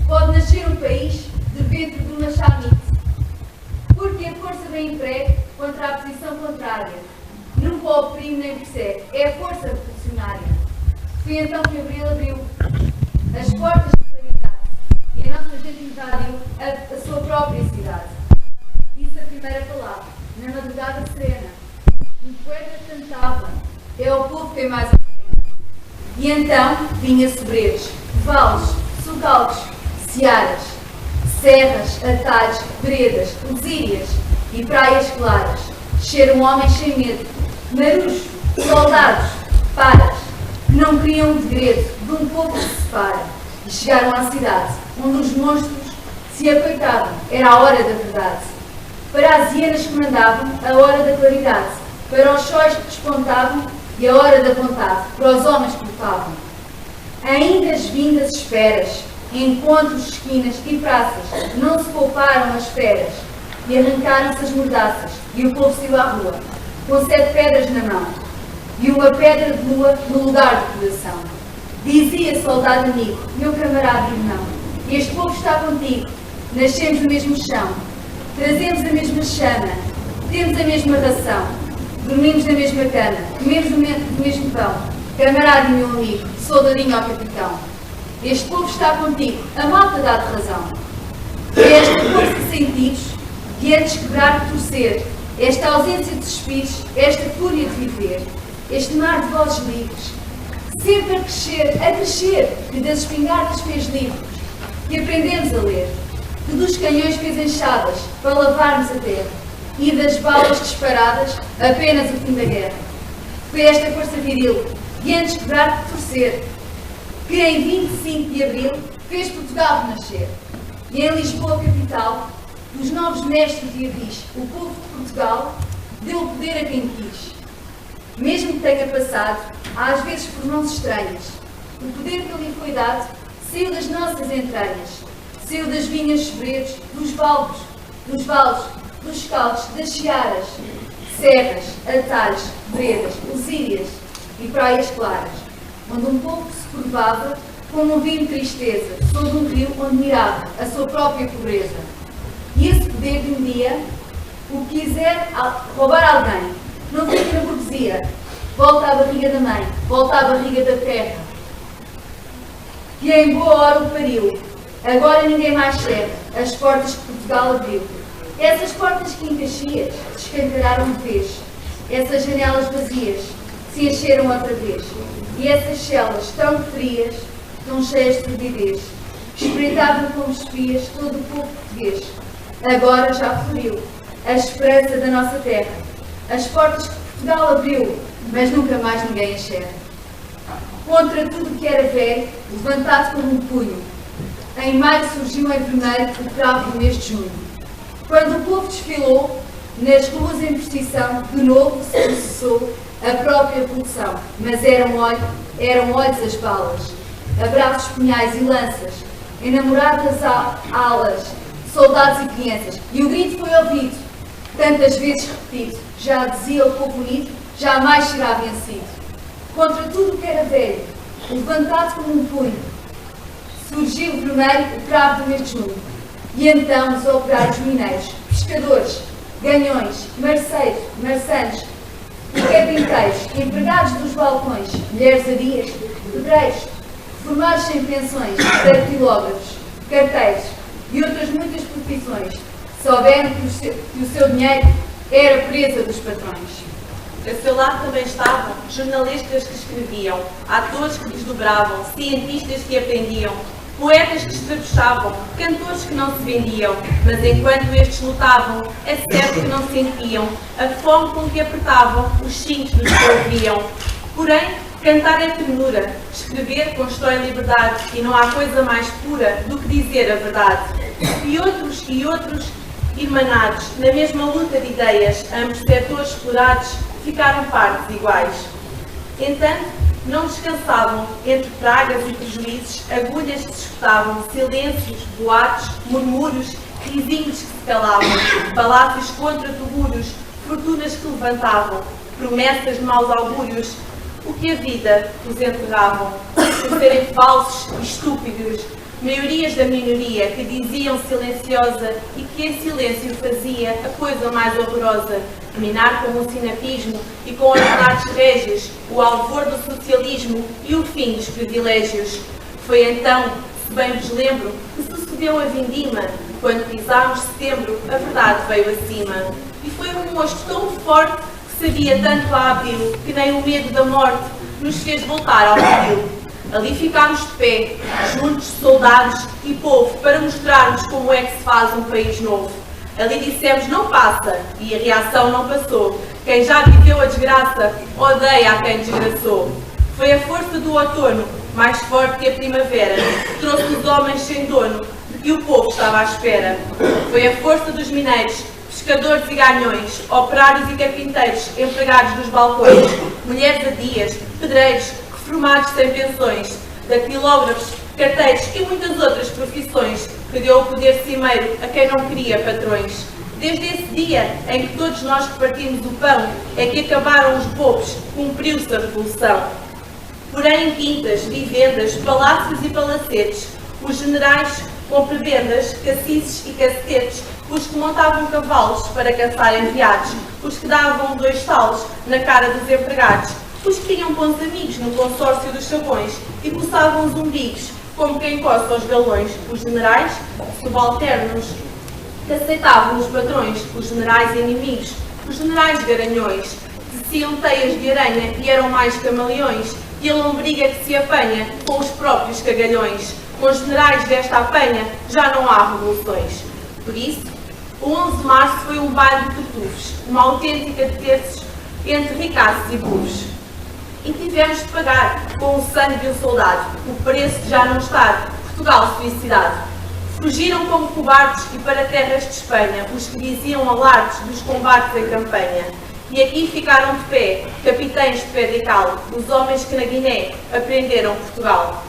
Speaker 11: Pode nascer um país de dentro de uma chamite. Porque a força vem emprego contra a posição contrária. Nunca oprime nem persegue. É a força revolucionária. Foi então que Abril abriu as portas da claridade, e a nossa gente invadiu a sua própria cidade. Disse a primeira palavra, na madrugada serena. Um poeta cantava, é o povo que tem mais a pena. E então vinha sobreiros, vales, socalcos, searas, serras, atalhos, veredas, lesírias e praias claras. Desceram homens sem medo, marujos, soldados, paras, que não queriam o degredo de um povo que se separa. E chegaram à cidade, onde os monstros se acoitavam. Era a hora da verdade. Para as hienas que mandavam, a hora da claridade. Para os sóis que despontavam, e a hora da vontade. Para os homens que lutavam. Ainda as vindas esperas, encontros, esquinas e praças, não se pouparam as feras. E arrancaram-se as mordaças, e o povo saiu à rua, com 7 pedras na mão, e uma pedra de lua no lugar do coração. Dizia soldado amigo, meu camarada irmão, este povo está contigo, nascemos no mesmo chão, trazemos a mesma chama, temos a mesma ração, dormimos na mesma cama, comemos do mesmo pão, camarada e meu amigo, soldadinho ao capitão. Este povo está contigo, a malta dá-te razão. É esta força de sentidos, de antes quebrar que torcer, esta ausência de suspiros, esta fúria de viver, este mar de vozes livres, sempre a crescer, que das espingardas fez livros, que aprendemos a ler, que dos canhões fez enxadas para lavarmos a terra, e das balas disparadas apenas o fim da guerra. Foi esta força viril, de antes quebrar que torcer, que em 25 de abril fez Portugal renascer. E em Lisboa, capital, dos novos mestres de Avis, o povo de Portugal deu o poder a quem quis. Mesmo que tenha passado, às vezes por mãos estranhas, o poder que lhe foi dado saiu das nossas entranhas, saiu das vinhas sobreiros, dos vales, dos caldos, das searas, serras, atalhos, veredas, lesírias e praias claras, onde um povo se curvava como um vinho de tristeza, sob um rio onde mirava a sua própria pobreza. E esse poder de um dia, o que quiser roubar alguém, não fica na burguesia, volta à barriga da mãe, volta à barriga da terra, que em boa hora o pariu. Agora ninguém mais cerca as portas que Portugal abriu. Essas portas que em Caxias se escancararam de vez, essas janelas vazias se encheram outra vez, e essas celas tão frias, tão cheias de turbidez, espreitavam como espias todo o povo português. Agora já floriu a esperança da nossa terra, as portas que Portugal abriu, mas nunca mais ninguém enxerga. Contra tudo que era velho, levantado como um punho, em maio surgiu em vermelho o cravo do mês de junho. Quando o povo desfilou, nas ruas em procissão, de novo se processou a própria revolução, mas eram olhos as balas, abraços, punhais e lanças, enamoradas alas, soldados e crianças, e o grito foi ouvido, tantas vezes repetido, já dizia o povo unido, jamais será vencido. Contra tudo o que era velho, levantado como um punho, surgiu vermelho o cravo do mês de junho, e então os operários mineiros, pescadores, ganhões, marçanos e carpinteiros, empregados dos balcões, mulheres arias, pedreiros, formados sem pensões, datilógrafos, carteiros e outras muitas profissões, souberam que o seu dinheiro era presa dos patrões.
Speaker 12: A seu lado também estavam jornalistas que escreviam, atores que desdobravam, cientistas que aprendiam, poetas que estrabuchavam, cantores que não se vendiam, mas enquanto estes lutavam, é certo que não sentiam a fome com que apertavam os cintos dos que ouviam. Porém, cantar é ternura, escrever constrói liberdade, e não há coisa mais pura do que dizer a verdade. E outros, irmanados, na mesma luta de ideias, ambos setores explorados, ficaram partes iguais. Entanto, não descansavam, entre pragas e prejuízos, agulhas que se escutavam, silêncios, boatos, murmúrios, risinhos que se calavam, palácios contra tugúrios, fortunas que levantavam, promessas de maus augúrios, o que a vida os enterravam, por serem falsos e estúpidos, maiorias da minoria que diziam silenciosa e que em silêncio fazia a coisa mais horrorosa, minar com o sinapismo e com as artes régias, o alvor do socialismo e o fim dos privilégios. Foi então, se bem vos lembro, que sucedeu a vindima. Quando pisámos setembro, a verdade veio acima. E foi um mosto tão forte que sabia tanto a abril, que nem o medo da morte nos fez voltar ao abril. Ali ficámos de pé, juntos, soldados e povo, para mostrarmos como é que se faz um país novo. Ali dissemos não passa, e a reação não passou. Quem já viveu a desgraça, odeia a quem desgraçou. Foi a força do outono, mais forte que a primavera, que trouxe os homens sem dono, de que o povo estava à espera. Foi a força dos mineiros, pescadores e ganhões, operários e carpinteiros, empregados dos balcões, mulheres adias, pedreiros, reformados sem pensões, datilógrafos, carteiros e muitas outras profissões, que deu o poder cimeiro a quem não queria patrões. Desde esse dia em que todos nós repartimos o pão, é que acabaram os bobos, cumpriu-se a revolução. Porém, em quintas, vivendas, palácios e palacetes, os generais com prebendas, cacices e cacetetes, os que montavam cavalos para caçar enviados, os que davam 2 talos na cara dos empregados, os que tinham bons amigos no consórcio dos chavões e coçavam os umbigos, como quem coça os galões, os generais, subalternos, que aceitavam os patrões, os generais inimigos, os generais garanhões, teciam teias de aranha e eram mais camaleões, e a lombriga que se apanha com os próprios cagalhões. Com os generais desta apanha já não há revoluções. Por isso, o 11 de março foi um baile de tutufos, uma autêntica de terços entre ricaços e burros. E tivemos de pagar, com o sangue de um soldado, o preço de já não estar, Portugal suicidado. Fugiram como cobardes e para terras de Espanha, os que diziam alardes dos combates em campanha. E aqui ficaram de pé, capitães de pedra e cal, os homens que na Guiné aprenderam Portugal.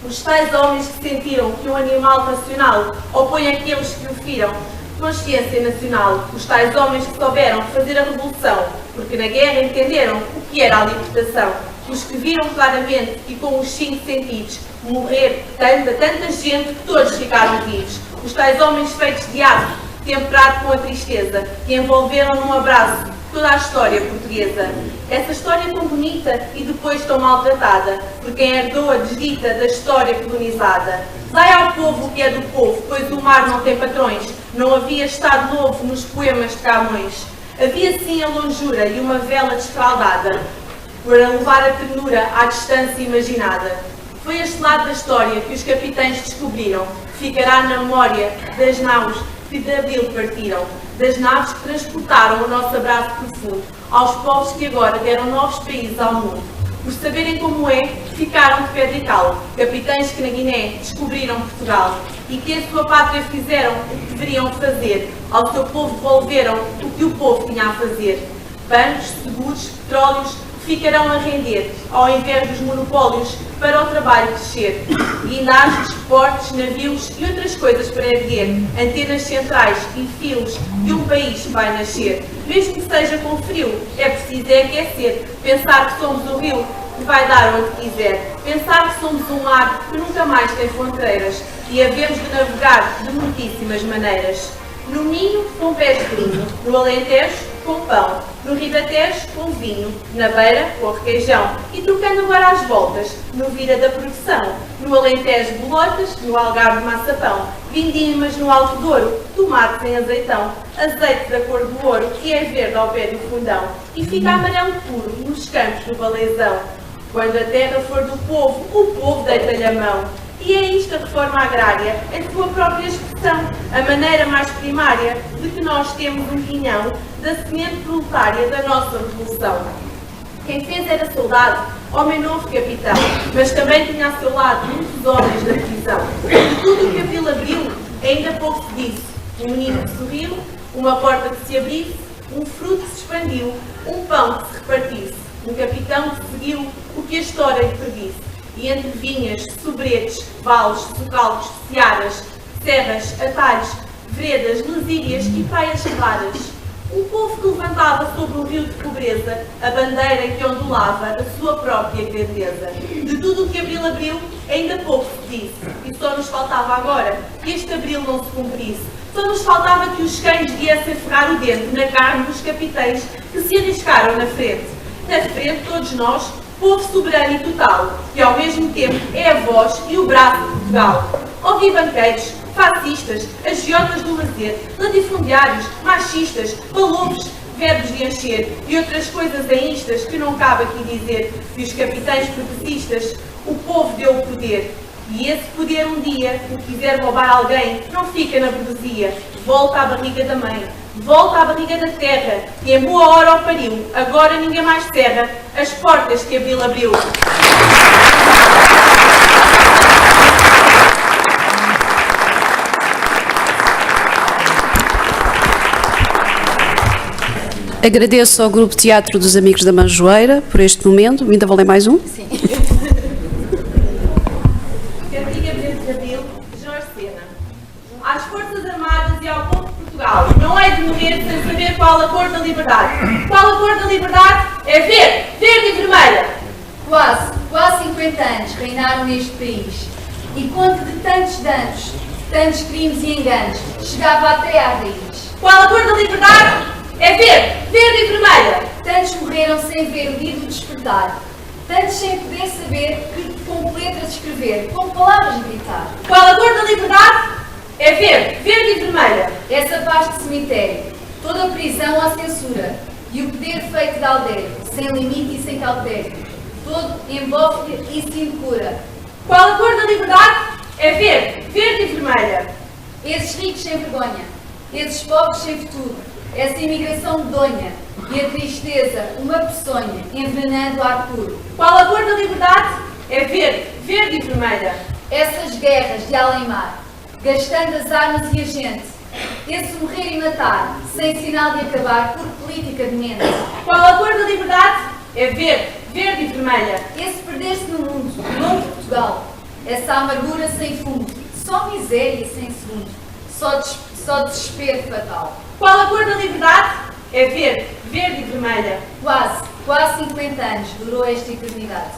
Speaker 12: Os tais homens que sentiram que um animal racional opõe aqueles que o firam, consciência nacional, os tais homens que souberam fazer a revolução, porque na guerra entenderam o que era a libertação, os que viram claramente e com os 5 sentidos morrer tanta gente que todos ficaram vivos, os tais homens feitos de aço, temperado com a tristeza, que envolveram num abraço toda a história portuguesa. Essa história tão bonita e depois tão maltratada, por quem herdou a desdita da história colonizada. Dai ao povo o que é do povo, pois o mar não tem patrões, não havia estado novo nos poemas de Camões. Havia sim a longura e uma vela desfraldada, para levar a ternura à distância imaginada. Foi este lado da história que os capitães descobriram, que ficará na memória das naus que de abril partiram, das naves que transportaram o nosso abraço profundo aos povos que agora deram novos países ao mundo. Por saberem como é, ficaram de pedra e cal, capitães que na Guiné descobriram Portugal e que a sua pátria fizeram o que deveriam fazer, ao seu povo devolveram o que o povo tinha a fazer. Bancos, seguros, petróleos ficarão a render, ao invés dos monopólios, para o trabalho crescer. Guindagens, portos, navios e outras coisas para erguer, antenas centrais e fios de um país que vai nascer. Mesmo que seja com frio, é preciso aquecer, pensar que somos o rio que vai dar onde quiser, pensar que somos um mar que nunca mais tem fronteiras e havemos de navegar de muitíssimas maneiras. No Minho, com pés de vinho, no Alentejo, com pão, no Ribatejo, com vinho, na Beira, com requeijão e trocando agora as voltas, no Vira da Produção, no Alentejo, bolotas, no Algarve, maçapão, vindimas no Alto Douro, tomate em azeitão, azeite da cor do ouro, que é verde ao pé do fundão, e fica amarelo puro nos campos do Baleizão. Quando a terra for do povo, o povo deita-lhe a mão. E é isto a reforma agrária, em sua própria expressão, a maneira mais primária de que nós temos um quinhão da semente proletária da nossa revolução. Quem fez era soldado, homem novo capitão, mas também tinha a seu lado muitos homens da prisão. De tudo o que a vila abriu, ainda pouco se disse. Um menino que sorriu, uma porta que se abrisse, um fruto que se expandiu, um pão que se repartisse, um capitão que seguiu o que a história lhe predisse. E entre vinhas, sobretes, vales, socalcos, searas, serras, atalhos, veredas, lusírias e praias claras. Um povo que levantava sobre um rio de pobreza a bandeira em que ondulava a sua própria grandeza. De tudo o que Abril abriu, ainda pouco se disse, e só nos faltava agora que este Abril não se cumprisse. Só nos faltava que os cães viessem ferrar o dente na carne dos capitães que se arriscaram na frente. Na frente, todos nós, povo soberano e total, que ao mesmo tempo é a voz e o braço de Portugal. Ouvi banqueiros, fascistas, agiotas do lazer, latifundiários, machistas, balofes, verbos de encher e outras coisas instas que não cabe aqui dizer. E os capitães progressistas, o povo deu o poder. E esse poder um dia, se quiser roubar alguém, não fica na burguesia, volta à barriga da mãe, volta à barriga da terra, e em boa hora o pariu, agora ninguém mais cerra as portas que Abril abriu.
Speaker 1: Agradeço ao Grupo Teatro dos Amigos da Manjoeira por este momento. Ainda vou ler mais um?
Speaker 12: Sim. Cantiga 20 de Abril, Jorge Sena. Às Forças Armadas e ao povo de Portugal, não é de morrer sem saber qual a cor da liberdade. Qual a cor da liberdade? É verde, verde e vermelha.
Speaker 11: Quase 50 anos reinaram neste país. E conto de tantos danos, tantos crimes e enganos, chegava até à raiz.
Speaker 12: Qual a cor da liberdade? É verde, verde e vermelha.
Speaker 11: Tantos morreram sem ver o dia do despertar. Tantos sem poder saber com letras escrever, com palavras gritar.
Speaker 12: Qual a cor da liberdade? É verde, verde e vermelha.
Speaker 11: Essa paz de cemitério, toda prisão à censura, e o poder feito de aldeia, sem limite e sem cautério, todo envolve e se cura.
Speaker 12: Qual a cor da liberdade? É verde, verde e vermelha.
Speaker 11: Esses ricos sem vergonha, esses pobres sem futuro, essa imigração medonha e a tristeza, uma peçonha, envenenando o ar puro.
Speaker 12: Qual a cor da liberdade? É verde, verde e vermelha.
Speaker 11: Essas guerras de além-mar, gastando as armas e a gente, esse morrer e matar, sem sinal de acabar por política de mente.
Speaker 12: Qual a cor da liberdade? É verde, verde e vermelha.
Speaker 11: Esse perder-se no mundo, longe de Portugal, essa amargura sem fundo, só miséria sem segundo, só desespero fatal.
Speaker 12: Qual a cor da liberdade? É verde, verde e vermelha.
Speaker 11: Quase 50 anos durou esta eternidade.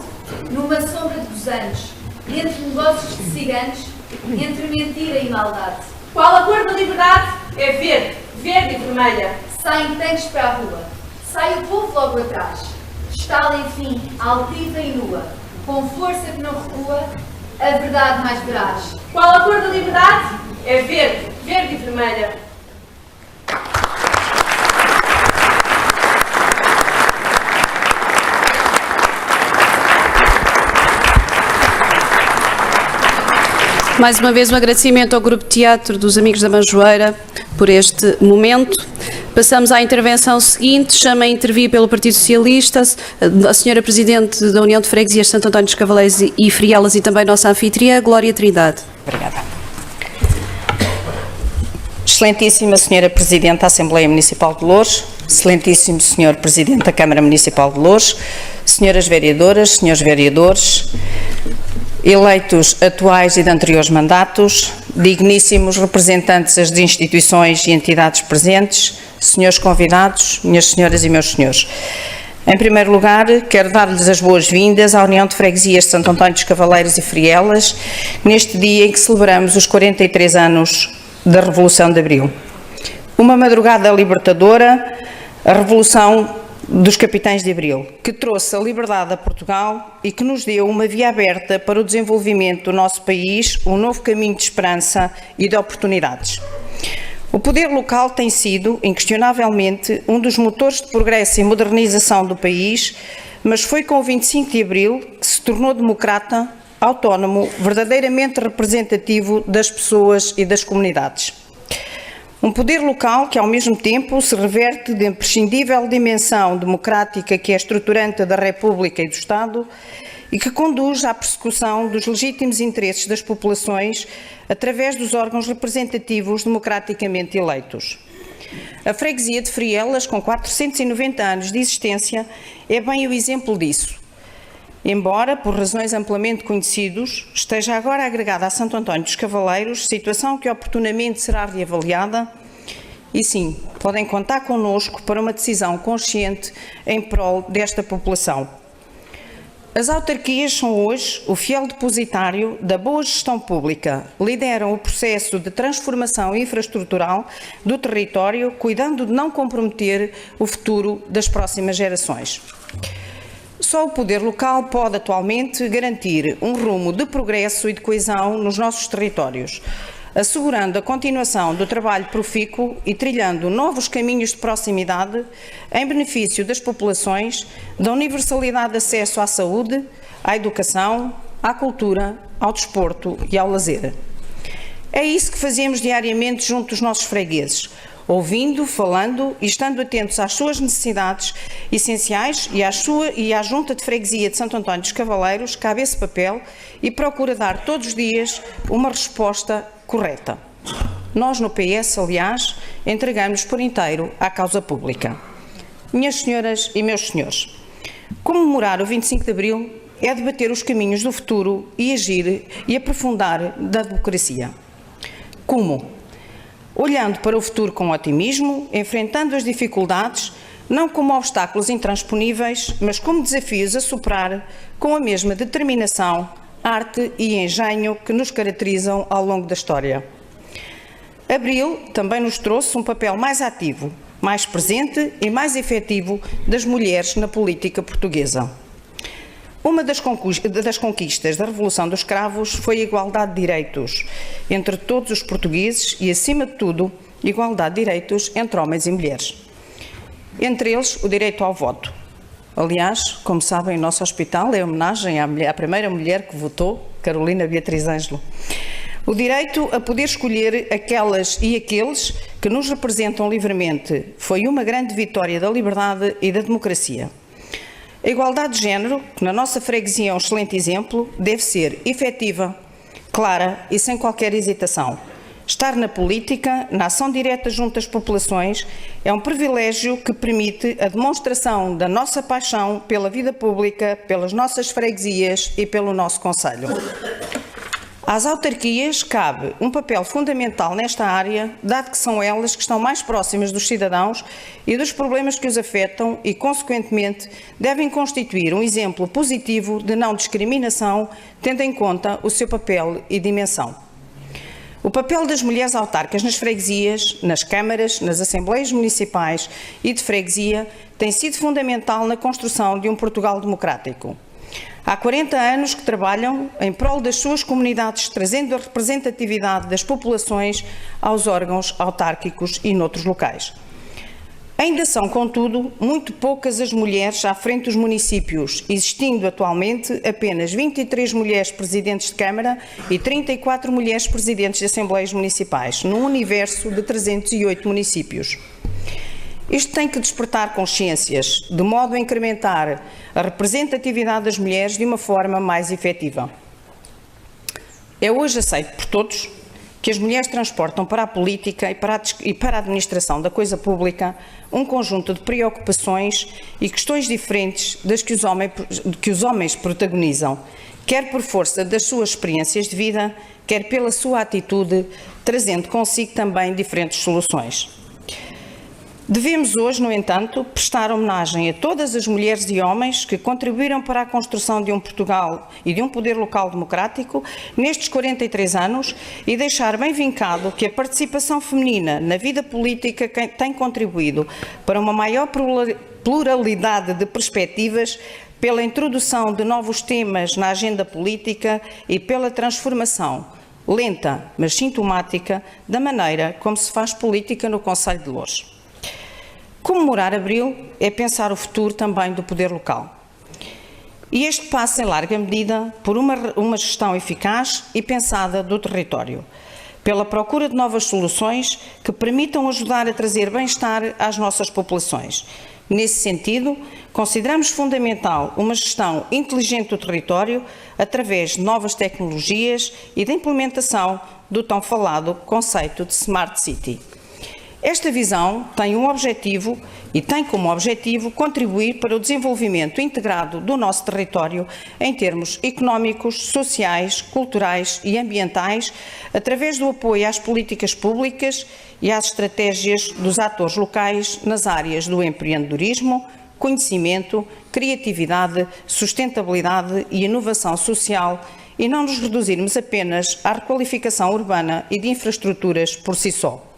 Speaker 11: Numa sombra dos anos, entre negócios de ciganos, entre mentira e maldade.
Speaker 12: Qual a cor da liberdade? É verde, verde e vermelha.
Speaker 11: Saem tanques para a rua, sai o povo logo atrás. Estala, enfim, altiva e nua, com força que não recua, a verdade mais veraz.
Speaker 12: Qual a cor da liberdade? É verde, verde e vermelha.
Speaker 1: Mais uma vez um agradecimento ao Grupo Teatro dos Amigos da Manjoeira por este momento. Passamos à intervenção seguinte. Chamo a intervir pelo Partido Socialista a Senhora Presidente da União de Freguesias Santo António dos Cavaleiros e Frielas e também nossa anfitriã, Glória Trindade.
Speaker 13: Obrigada. Excelentíssima Senhora Presidente da Assembleia Municipal de Loures, Excelentíssimo Senhor Presidente da Câmara Municipal de Loures, Senhoras Vereadoras, Senhores Vereadores, eleitos atuais e de anteriores mandatos, digníssimos representantes das instituições e entidades presentes, senhores convidados, minhas senhoras e meus senhores. Em primeiro lugar, quero dar-lhes as boas-vindas à União de Freguesias de Santo António dos Cavaleiros e Frielas, neste dia em que celebramos os 43 anos da Revolução de Abril. Uma madrugada libertadora, a Revolução dos Capitães de Abril, que trouxe a liberdade a Portugal e que nos deu uma via aberta para o desenvolvimento do nosso país, um novo caminho de esperança e de oportunidades. O poder local tem sido, inquestionavelmente, um dos motores de progresso e modernização do país, mas foi com o 25 de Abril que se tornou democrata, autónomo, verdadeiramente representativo das pessoas e das comunidades. Um poder local que, ao mesmo tempo, se reverte da imprescindível dimensão democrática que é estruturante da República e do Estado e que conduz à persecução dos legítimos interesses das populações através dos órgãos representativos democraticamente eleitos. A freguesia de Frielas, com 490 anos de existência, é bem o exemplo disso. Embora, por razões amplamente conhecidas, esteja agora agregada a Santo António dos Cavaleiros, situação que oportunamente será reavaliada, e sim, podem contar connosco para uma decisão consciente em prol desta população. As autarquias são hoje o fiel depositário da boa gestão pública, lideram o processo de transformação infraestrutural do território, cuidando de não comprometer o futuro das próximas gerações. Só o poder local pode atualmente garantir um rumo de progresso e de coesão nos nossos territórios, assegurando a continuação do trabalho profícuo e trilhando novos caminhos de proximidade em benefício das populações, da universalidade de acesso à saúde, à educação, à cultura, ao desporto e ao lazer. É isso que fazemos diariamente junto dos nossos fregueses, ouvindo, falando e estando atentos às suas necessidades essenciais e à Junta de Freguesia de Santo António dos Cavaleiros cabe esse papel e procura dar todos os dias uma resposta correta. Nós no PS, aliás, entregamos por inteiro à causa pública. Minhas senhoras e meus senhores, comemorar o 25 de Abril é debater os caminhos do futuro e agir e aprofundar da democracia. Como? Olhando para o futuro com otimismo, enfrentando as dificuldades, não como obstáculos intransponíveis, mas como desafios a superar com a mesma determinação, arte e engenho que nos caracterizam ao longo da história. Abril também nos trouxe um papel mais ativo, mais presente e mais efetivo das mulheres na política portuguesa. Uma das conquistas da Revolução dos Cravos foi a igualdade de direitos entre todos os portugueses e, acima de tudo, igualdade de direitos entre homens e mulheres. Entre eles, o direito ao voto. Aliás, como sabem, o nosso hospital é homenagem à primeira mulher que votou, Carolina Beatriz Ângelo. O direito a poder escolher aquelas e aqueles que nos representam livremente foi uma grande vitória da liberdade e da democracia. A igualdade de género, que na nossa freguesia é um excelente exemplo, deve ser efetiva, clara e sem qualquer hesitação. Estar na política, na ação direta junto às populações, é um privilégio que permite a demonstração da nossa paixão pela vida pública, pelas nossas freguesias e pelo nosso concelho. Às autarquias cabe um papel fundamental nesta área, dado que são elas que estão mais próximas dos cidadãos e dos problemas que os afetam e, consequentemente, devem constituir um exemplo positivo de não discriminação, tendo em conta o seu papel e dimensão. O papel das mulheres autarcas nas freguesias, nas câmaras, nas assembleias municipais e de freguesia tem sido fundamental na construção de um Portugal democrático. Há 40 anos que trabalham em prol das suas comunidades, trazendo a representatividade das populações aos órgãos autárquicos e noutros locais. Ainda são, contudo, muito poucas as mulheres à frente dos municípios, existindo atualmente apenas 23 mulheres presidentes de Câmara e 34 mulheres presidentes de Assembleias Municipais, num universo de 308 municípios. Isto tem que despertar consciências, de modo a incrementar a representatividade das mulheres de uma forma mais efetiva. É hoje aceito por todos que as mulheres transportam para a política e para a administração da coisa pública um conjunto de preocupações e questões diferentes das que os homens protagonizam, quer por força das suas experiências de vida, quer pela sua atitude, trazendo consigo também diferentes soluções. Devemos hoje, no entanto, prestar homenagem a todas as mulheres e homens que contribuíram para a construção de um Portugal e de um poder local democrático nestes 43 anos e deixar bem vincado que a participação feminina na vida política tem contribuído para uma maior pluralidade de perspectivas, pela introdução de novos temas na agenda política e pela transformação lenta, mas sintomática, da maneira como se faz política no Concelho de Loures. Comemorar Abril é pensar o futuro também do poder local. E este passa em larga medida por uma gestão eficaz e pensada do território, pela procura de novas soluções que permitam ajudar a trazer bem-estar às nossas populações. Nesse sentido, consideramos fundamental uma gestão inteligente do território através de novas tecnologias e da implementação do tão falado conceito de Smart City. Esta visão tem um objetivo e tem como objetivo contribuir para o desenvolvimento integrado do nosso território em termos económicos, sociais, culturais e ambientais, através do apoio às políticas públicas e às estratégias dos atores locais nas áreas do empreendedorismo, conhecimento, criatividade, sustentabilidade e inovação social, e não nos reduzirmos apenas à requalificação urbana e de infraestruturas por si só.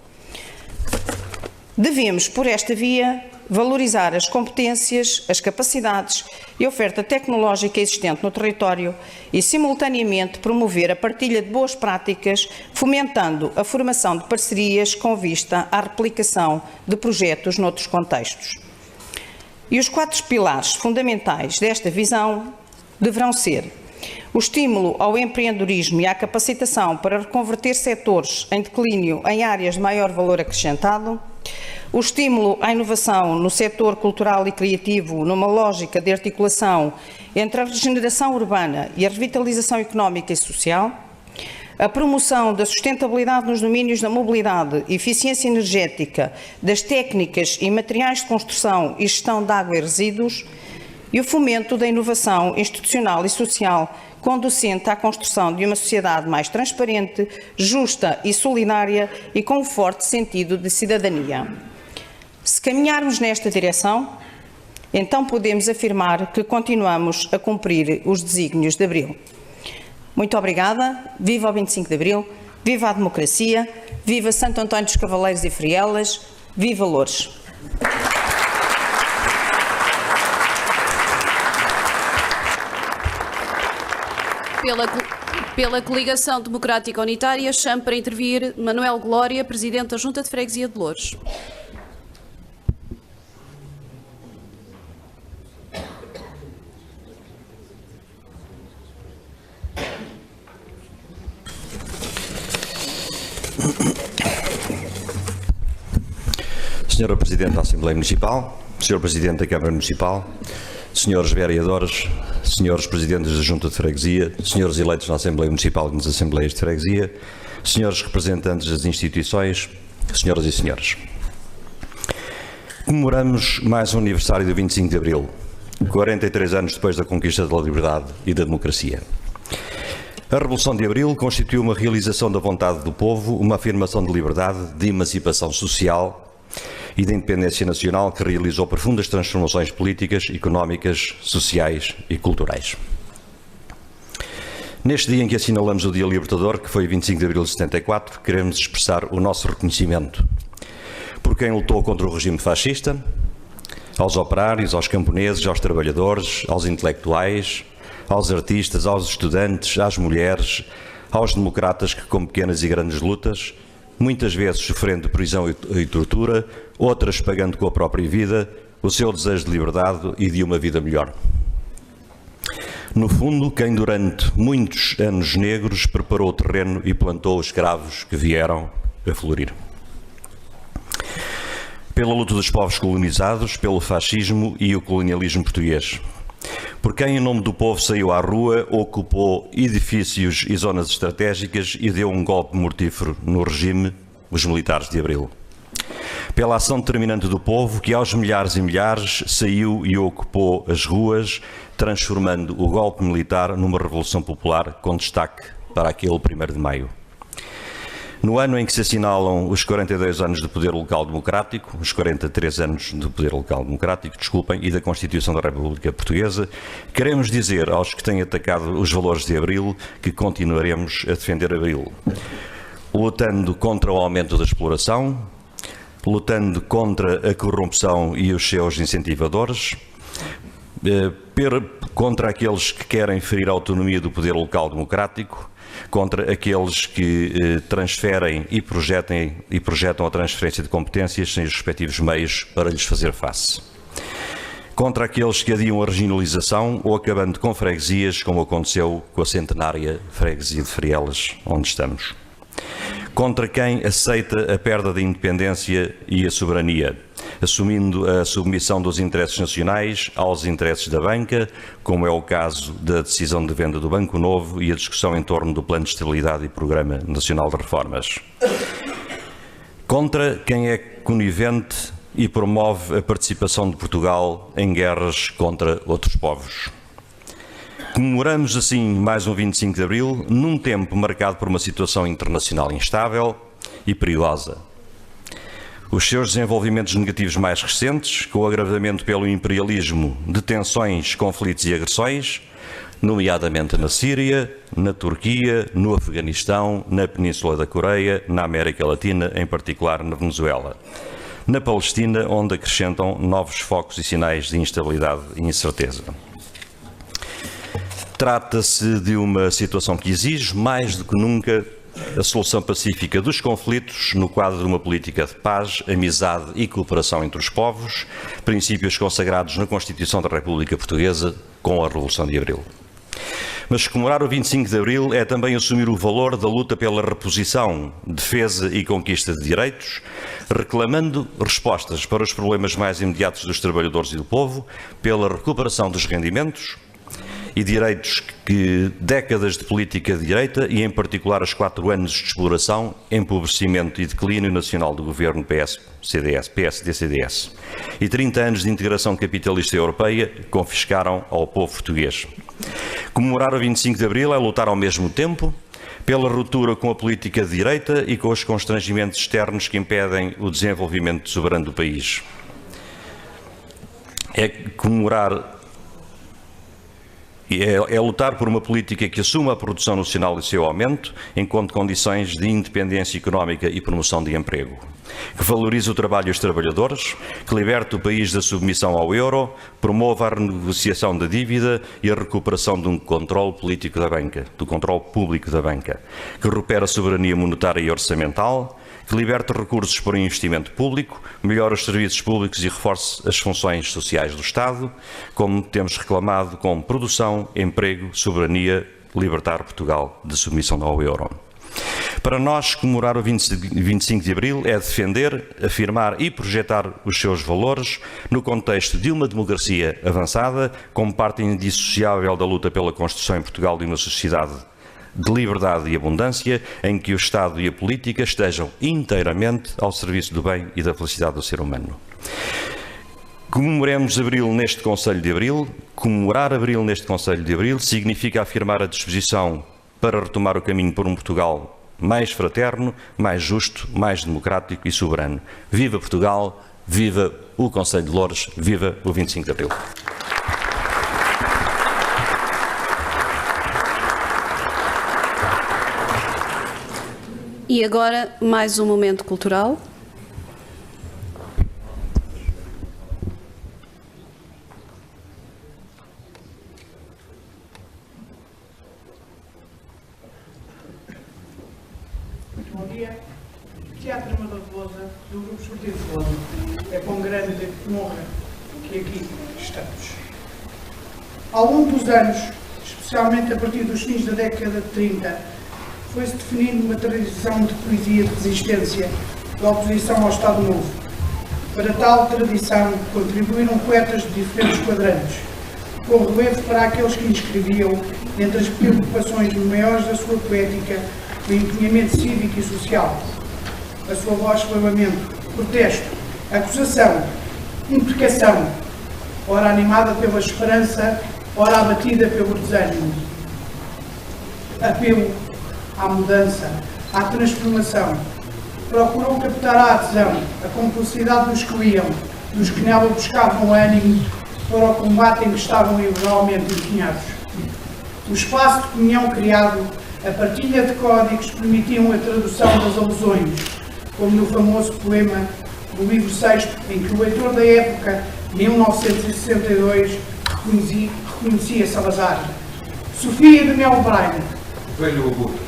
Speaker 13: Devemos, por esta via, valorizar as competências, as capacidades e a oferta tecnológica existente no território e, simultaneamente, promover a partilha de boas práticas, fomentando a formação de parcerias com vista à replicação de projetos noutros contextos. E os 4 pilares fundamentais desta visão deverão ser o estímulo ao empreendedorismo e à capacitação para reconverter setores em declínio em áreas de maior valor acrescentado, o estímulo à inovação no setor cultural e criativo numa lógica de articulação entre a regeneração urbana e a revitalização económica e social, a promoção da sustentabilidade nos domínios da mobilidade, eficiência energética, das técnicas e materiais de construção e gestão de água e resíduos, e o fomento da inovação institucional e social conducente à construção de uma sociedade mais transparente, justa e solidária e com um forte sentido de cidadania. Se caminharmos nesta direção, então podemos afirmar que continuamos a cumprir os desígnios de Abril. Muito obrigada, viva o 25 de Abril, viva a democracia, viva Santo António dos Cavaleiros e Frielas, viva Loures.
Speaker 1: Pela Coligação Democrática Unitária, chamo para intervir Manuel Glória, Presidente da Junta de Freguesia de Loures.
Speaker 14: Senhora Presidente da Assembleia Municipal, Senhor Presidente da Câmara Municipal, Senhores Vereadores, Senhores Presidentes da Junta de Freguesia, Senhores eleitos na Assembleia Municipal e nas Assembleias de Freguesia, Senhores representantes das instituições, Senhoras e Senhores. Comemoramos mais um aniversário do 25 de Abril, 43 anos depois da conquista da liberdade e da democracia. A Revolução de Abril constituiu uma realização da vontade do povo, uma afirmação de liberdade, de emancipação social e de independência nacional que realizou profundas transformações políticas, económicas, sociais e culturais. Neste dia em que assinalamos o Dia Libertador, que foi 25 de abril de 74, queremos expressar o nosso reconhecimento por quem lutou contra o regime fascista, aos operários, aos camponeses, aos trabalhadores, aos intelectuais, aos artistas, aos estudantes, às mulheres, aos democratas que, com pequenas e grandes lutas, muitas vezes sofrendo prisão e tortura, outras pagando com a própria vida, o seu desejo de liberdade e de uma vida melhor. No fundo, quem durante muitos anos negros preparou o terreno e plantou os escravos que vieram a florir. Pela luta dos povos colonizados, pelo fascismo e o colonialismo português. Por quem, em nome do povo, saiu à rua, ocupou edifícios e zonas estratégicas e deu um golpe mortífero no regime, os militares de Abril. Pela ação determinante do povo, que aos milhares e milhares saiu e ocupou as ruas, transformando o golpe militar numa revolução popular com destaque para aquele 1º de maio. No ano em que se assinalam os 42 anos do poder local democrático, os 43 anos do poder local democrático, desculpem, e da Constituição da República Portuguesa, queremos dizer aos que têm atacado os valores de Abril que continuaremos a defender Abril, lutando contra o aumento da exploração, lutando contra a corrupção e os seus incentivadores, contra aqueles que querem ferir a autonomia do poder local democrático, contra aqueles que transferem e projetam a transferência de competências sem os respectivos meios para lhes fazer face. Contra aqueles que adiam a regionalização ou acabando com freguesias, como aconteceu com a centenária freguesia de Frielas, onde estamos. Contra quem aceita a perda da independência e a soberania, assumindo a submissão dos interesses nacionais aos interesses da banca, como é o caso da decisão de venda do Banco Novo e a discussão em torno do Plano de Estabilidade e Programa Nacional de Reformas. Contra quem é conivente e promove a participação de Portugal em guerras contra outros povos. Comemoramos assim mais um 25 de Abril, num tempo marcado por uma situação internacional instável e perigosa. Os seus desenvolvimentos negativos mais recentes, com o agravamento pelo imperialismo de tensões, conflitos e agressões, nomeadamente na Síria, na Turquia, no Afeganistão, na Península da Coreia, na América Latina, em particular na Venezuela. na Palestina, onde acrescentam novos focos e sinais de instabilidade e incerteza. Trata-se de uma situação que exige, mais do que nunca, a solução pacífica dos conflitos no quadro de uma política de paz, amizade e cooperação entre os povos, princípios consagrados na Constituição da República Portuguesa com a Revolução de Abril. Mas comemorar o 25 de Abril é também assumir o valor da luta pela reposição, defesa e conquista de direitos, reclamando respostas para os problemas mais imediatos dos trabalhadores e do povo, pela recuperação dos rendimentos e direitos que décadas de política de direita, e em particular os 4 anos de exploração, empobrecimento e declínio nacional do governo PSD-CDS e 30 anos de integração capitalista europeia confiscaram ao povo português. Comemorar o 25 de Abril é lutar ao mesmo tempo pela ruptura com a política de direita e com os constrangimentos externos que impedem o desenvolvimento soberano do país. É lutar por uma política que assuma a produção nacional e o seu aumento, enquanto condições de independência económica e promoção de emprego. Que valorize o trabalho e os trabalhadores, que liberte o país da submissão ao euro, promova a renegociação da dívida e a recuperação de um controle político da banca, do controle público da banca. Que recupere a soberania monetária e orçamental, que liberte recursos para o investimento público, melhore os serviços públicos e reforce as funções sociais do Estado, como temos reclamado com produção, emprego, soberania, libertar Portugal de submissão ao euro. Para nós, comemorar o 25 de Abril é defender, afirmar e projetar os seus valores no contexto de uma democracia avançada, como parte indissociável da luta pela construção em Portugal de uma sociedade de liberdade e abundância, em que o Estado e a política estejam inteiramente ao serviço do bem e da felicidade do ser humano. Comemoremos Abril neste Conselho de Abril. Comemorar Abril neste Conselho de Abril significa afirmar a disposição para retomar o caminho por um Portugal mais fraterno, mais justo, mais democrático e soberano. Viva Portugal, viva o Conselho de Loures, viva o 25 de Abril.
Speaker 1: E agora, mais um momento cultural.
Speaker 15: Muito bom dia. Teatro Amador de Lousa, do Grupo Esportivo de Lousa. É com grande honra que aqui estamos. Ao longo dos anos, especialmente a partir dos fins da década de 30, foi-se definindo uma tradição de poesia de resistência, de oposição ao Estado Novo. Para tal tradição contribuíram poetas de diferentes quadrantes, com relevo para aqueles que inscreviam entre as preocupações maiores da sua poética o empenhamento cívico e social. A sua voz foi lamento, protesto, acusação, imprecação, ora animada pela esperança, ora abatida pelo desânimo. Apelo à mudança, à transformação. Procurou captar a adesão, a cumplicidade dos que liam, dos que nela buscavam ânimo para o combate em que estavam ilegalmente empenhados. O espaço de comunhão criado, a partilha de códigos permitiam a tradução das alusões, como no famoso poema do livro VI, em que o leitor da época, 1962, reconhecia Salazar. Sofia de Mel Braine.
Speaker 16: Velho Abutre.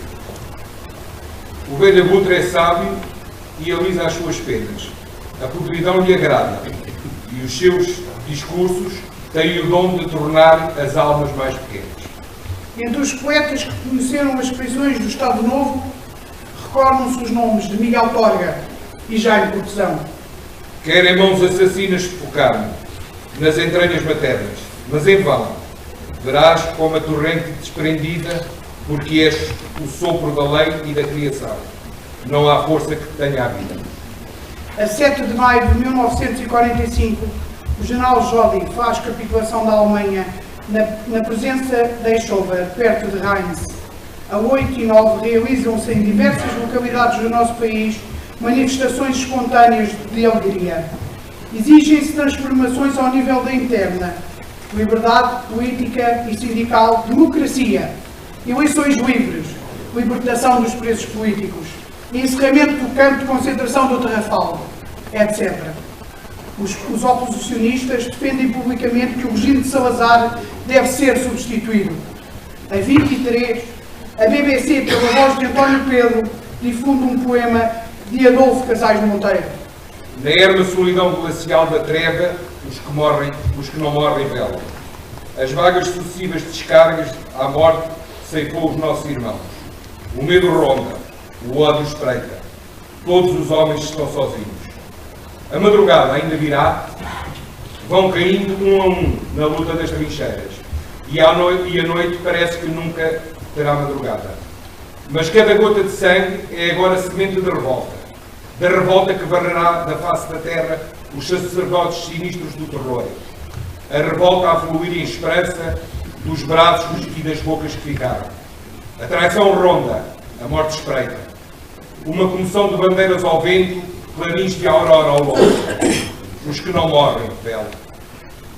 Speaker 16: O velho Abutre é sábio e alisa as suas penas. A podridão lhe agrada e os seus discursos têm o dom de tornar as almas mais pequenas.
Speaker 15: Entre os poetas que conheceram as prisões do Estado Novo, recordam-se os nomes de Miguel Torga e Jaime Cortesão.
Speaker 16: Querem mãos assassinas sufocar-me nas entranhas maternas, mas em vão. Verás como a torrente desprendida, porque és o sopro da lei e da criação. Não há força que tenha a vida.
Speaker 15: A 7 de maio de 1945, o general Jody faz capitulação da Alemanha na presença de Eschhofer, perto de Reims. A 8 e 9 realizam-se em diversas localidades do nosso país manifestações espontâneas de alegria. Exigem-se transformações ao nível da interna, liberdade política e sindical, democracia, eleições livres, libertação dos presos políticos, encerramento do campo de concentração do Tarrafal, etc. Os oposicionistas defendem publicamente que o regime de Salazar deve ser substituído. A 23, a BBC, pela voz de António Pedro, difunde um poema de Adolfo Casais de Monteiro.
Speaker 16: Na erma solidão glacial da treva, os que não morrem velam. As vagas sucessivas descargas à morte ceifou os nossos irmãos. O medo ronda, o ódio espreita. Todos os homens estão sozinhos. A madrugada ainda virá, vão caindo um a um na luta das trincheiras. E a noite parece que nunca terá madrugada. Mas cada gota de sangue é agora semente de revolta. Da revolta que varrerá da face da terra os sacerdotes sinistros do terror. A revolta a fluir em esperança dos braços e das bocas que ficaram. A traição ronda, a morte espreita. Uma comoção de bandeiras ao vento, clarins de aurora ao longe. Os que não morrem, velam.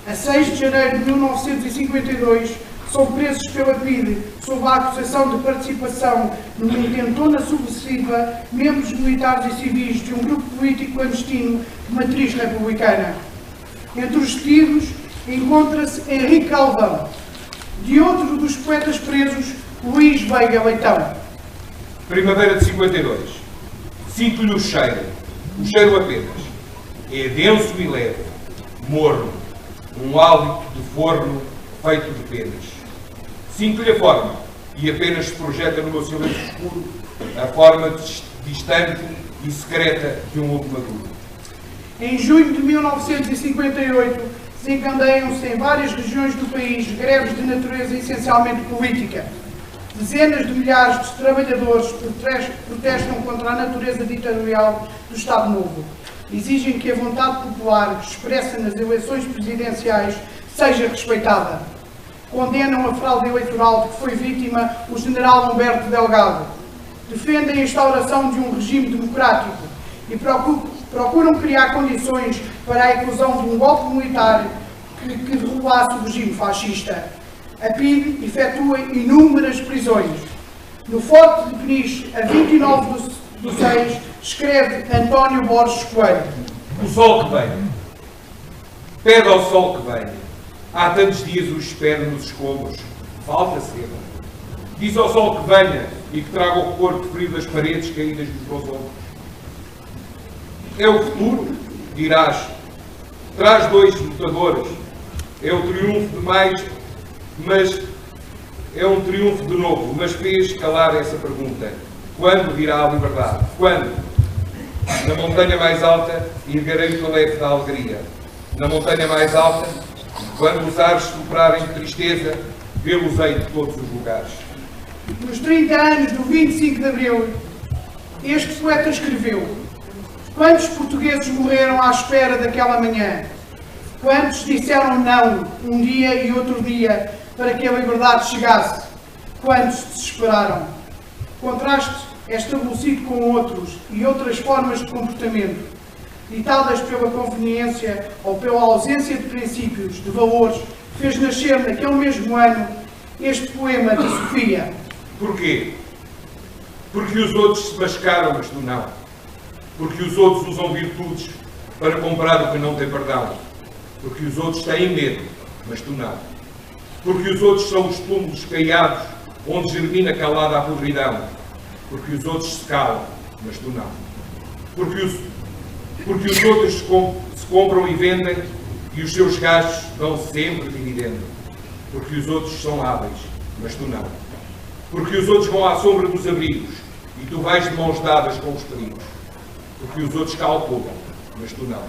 Speaker 15: A 6 de janeiro de 1952, são presos pela PIDE, sob a acusação de participação numa intentona subversiva, membros militares e civis de um grupo político clandestino de matriz republicana. Entre os detidos encontra-se Henrique Galvão, de outro dos poetas presos, Luís Veiga Leitão.
Speaker 16: Primavera de 52. Sinto-lhe o cheiro apenas. É denso e leve, morno, um hálito de forno feito de penas. Sinto-lhe a forma, e apenas se projeta no meu silêncio escuro a forma distante e secreta de um ovo maduro.
Speaker 15: Em junho de 1958, desencadeiam-se em várias regiões do país greves de natureza essencialmente política. Dezenas de milhares de trabalhadores protestam contra a natureza ditatorial do Estado Novo. Exigem que a vontade popular expressa nas eleições presidenciais seja respeitada. Condenam a fraude eleitoral de que foi vítima o general Humberto Delgado. Defendem a instauração de um regime democrático e procuram criar condições para a eclosão de um golpe militar que derrubasse o regime fascista. A PIDE efetua inúmeras prisões. No Forte de Peniche, a 29 de 6, escreve António Borges Coelho.
Speaker 16: O sol que vem. Pede ao sol que venha. Há tantos dias o espero nos escombros. Falta cedo. Diz ao sol que venha e que traga o corpo frio das paredes caídas dos meus ombros. É o futuro, dirás. Traz dois lutadores. É o triunfo de mais, mas é um triunfo de novo. Mas fez calar essa pergunta. Quando virá a liberdade? Quando? Na montanha mais alta, erguerei o leque da alegria. Na montanha mais alta, quando os ares soprarem de tristeza, vê-los-ei de todos os lugares.
Speaker 15: Nos 30 anos do 25 de Abril, este poeta escreveu: quantos portugueses morreram à espera daquela manhã? Quantos disseram não um dia e outro dia para que a liberdade chegasse? Quantos se desesperaram? O contraste é estabelecido com outros e outras formas de comportamento, ditadas pela conveniência ou pela ausência de princípios, de valores, fez nascer naquele mesmo ano este poema de Sofia.
Speaker 16: Porquê? Porque os outros se mascaram, mas tu não. Porque os outros usam virtudes para comprar o que não tem perdão. Porque os outros têm medo, mas tu não. Porque os outros são os túmulos caiados, onde germina calada a podridão. Porque os outros se calam, mas tu não. Porque os outros se compram e vendem e os seus gastos dão sempre dividendo. Porque os outros são hábeis, mas tu não. Porque os outros vão à sombra dos abrigos e tu vais de mãos dadas com os perigos. Porque os outros calculam, mas tu não.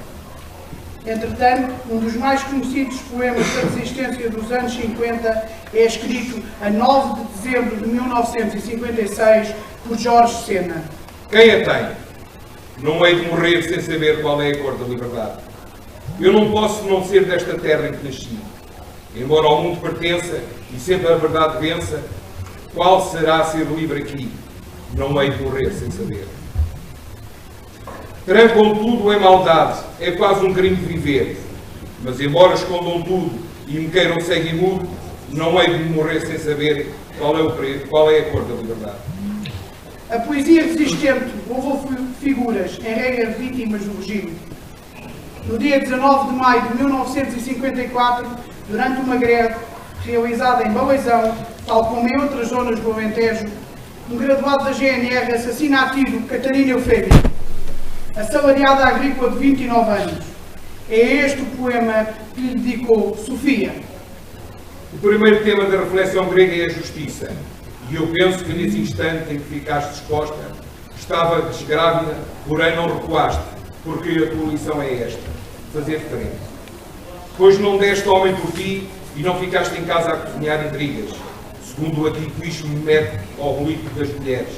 Speaker 15: Entretanto, um dos mais conhecidos poemas da resistência dos anos 50 é escrito a 9 de dezembro de 1956 por Jorge Sena.
Speaker 16: Quem a tem? Não hei de morrer sem saber qual é a cor da liberdade. Eu não posso não ser desta terra em que nasci. Embora ao mundo pertença e sempre a verdade vença, qual será ser livre aqui? Não hei de morrer sem saber. Trancam tudo em maldade, é quase um crime viver. Mas embora escondam tudo e me queiram cego e mudo, não hei de morrer sem saber qual é a cor da liberdade.
Speaker 15: A poesia resistente levou figuras, em regra vítimas do regime. No dia 19 de maio de 1954, durante uma greve realizada em Baleizão, tal como em outras zonas do Alentejo, um graduado da GNR assassina a tiro Catarina Eufémia, assalariada agrícola de 29 anos. É este o poema que lhe dedicou Sofia.
Speaker 16: O primeiro tema da reflexão grega é a justiça. E eu penso que nesse instante em que ficaste exposta, estavas grávida, porém não recuaste, porque a tua lição é esta: fazer frente. Pois não deste homem por ti e não ficaste em casa a cozinhar intrigas, segundo o antiquíssimo método oblíquo das mulheres.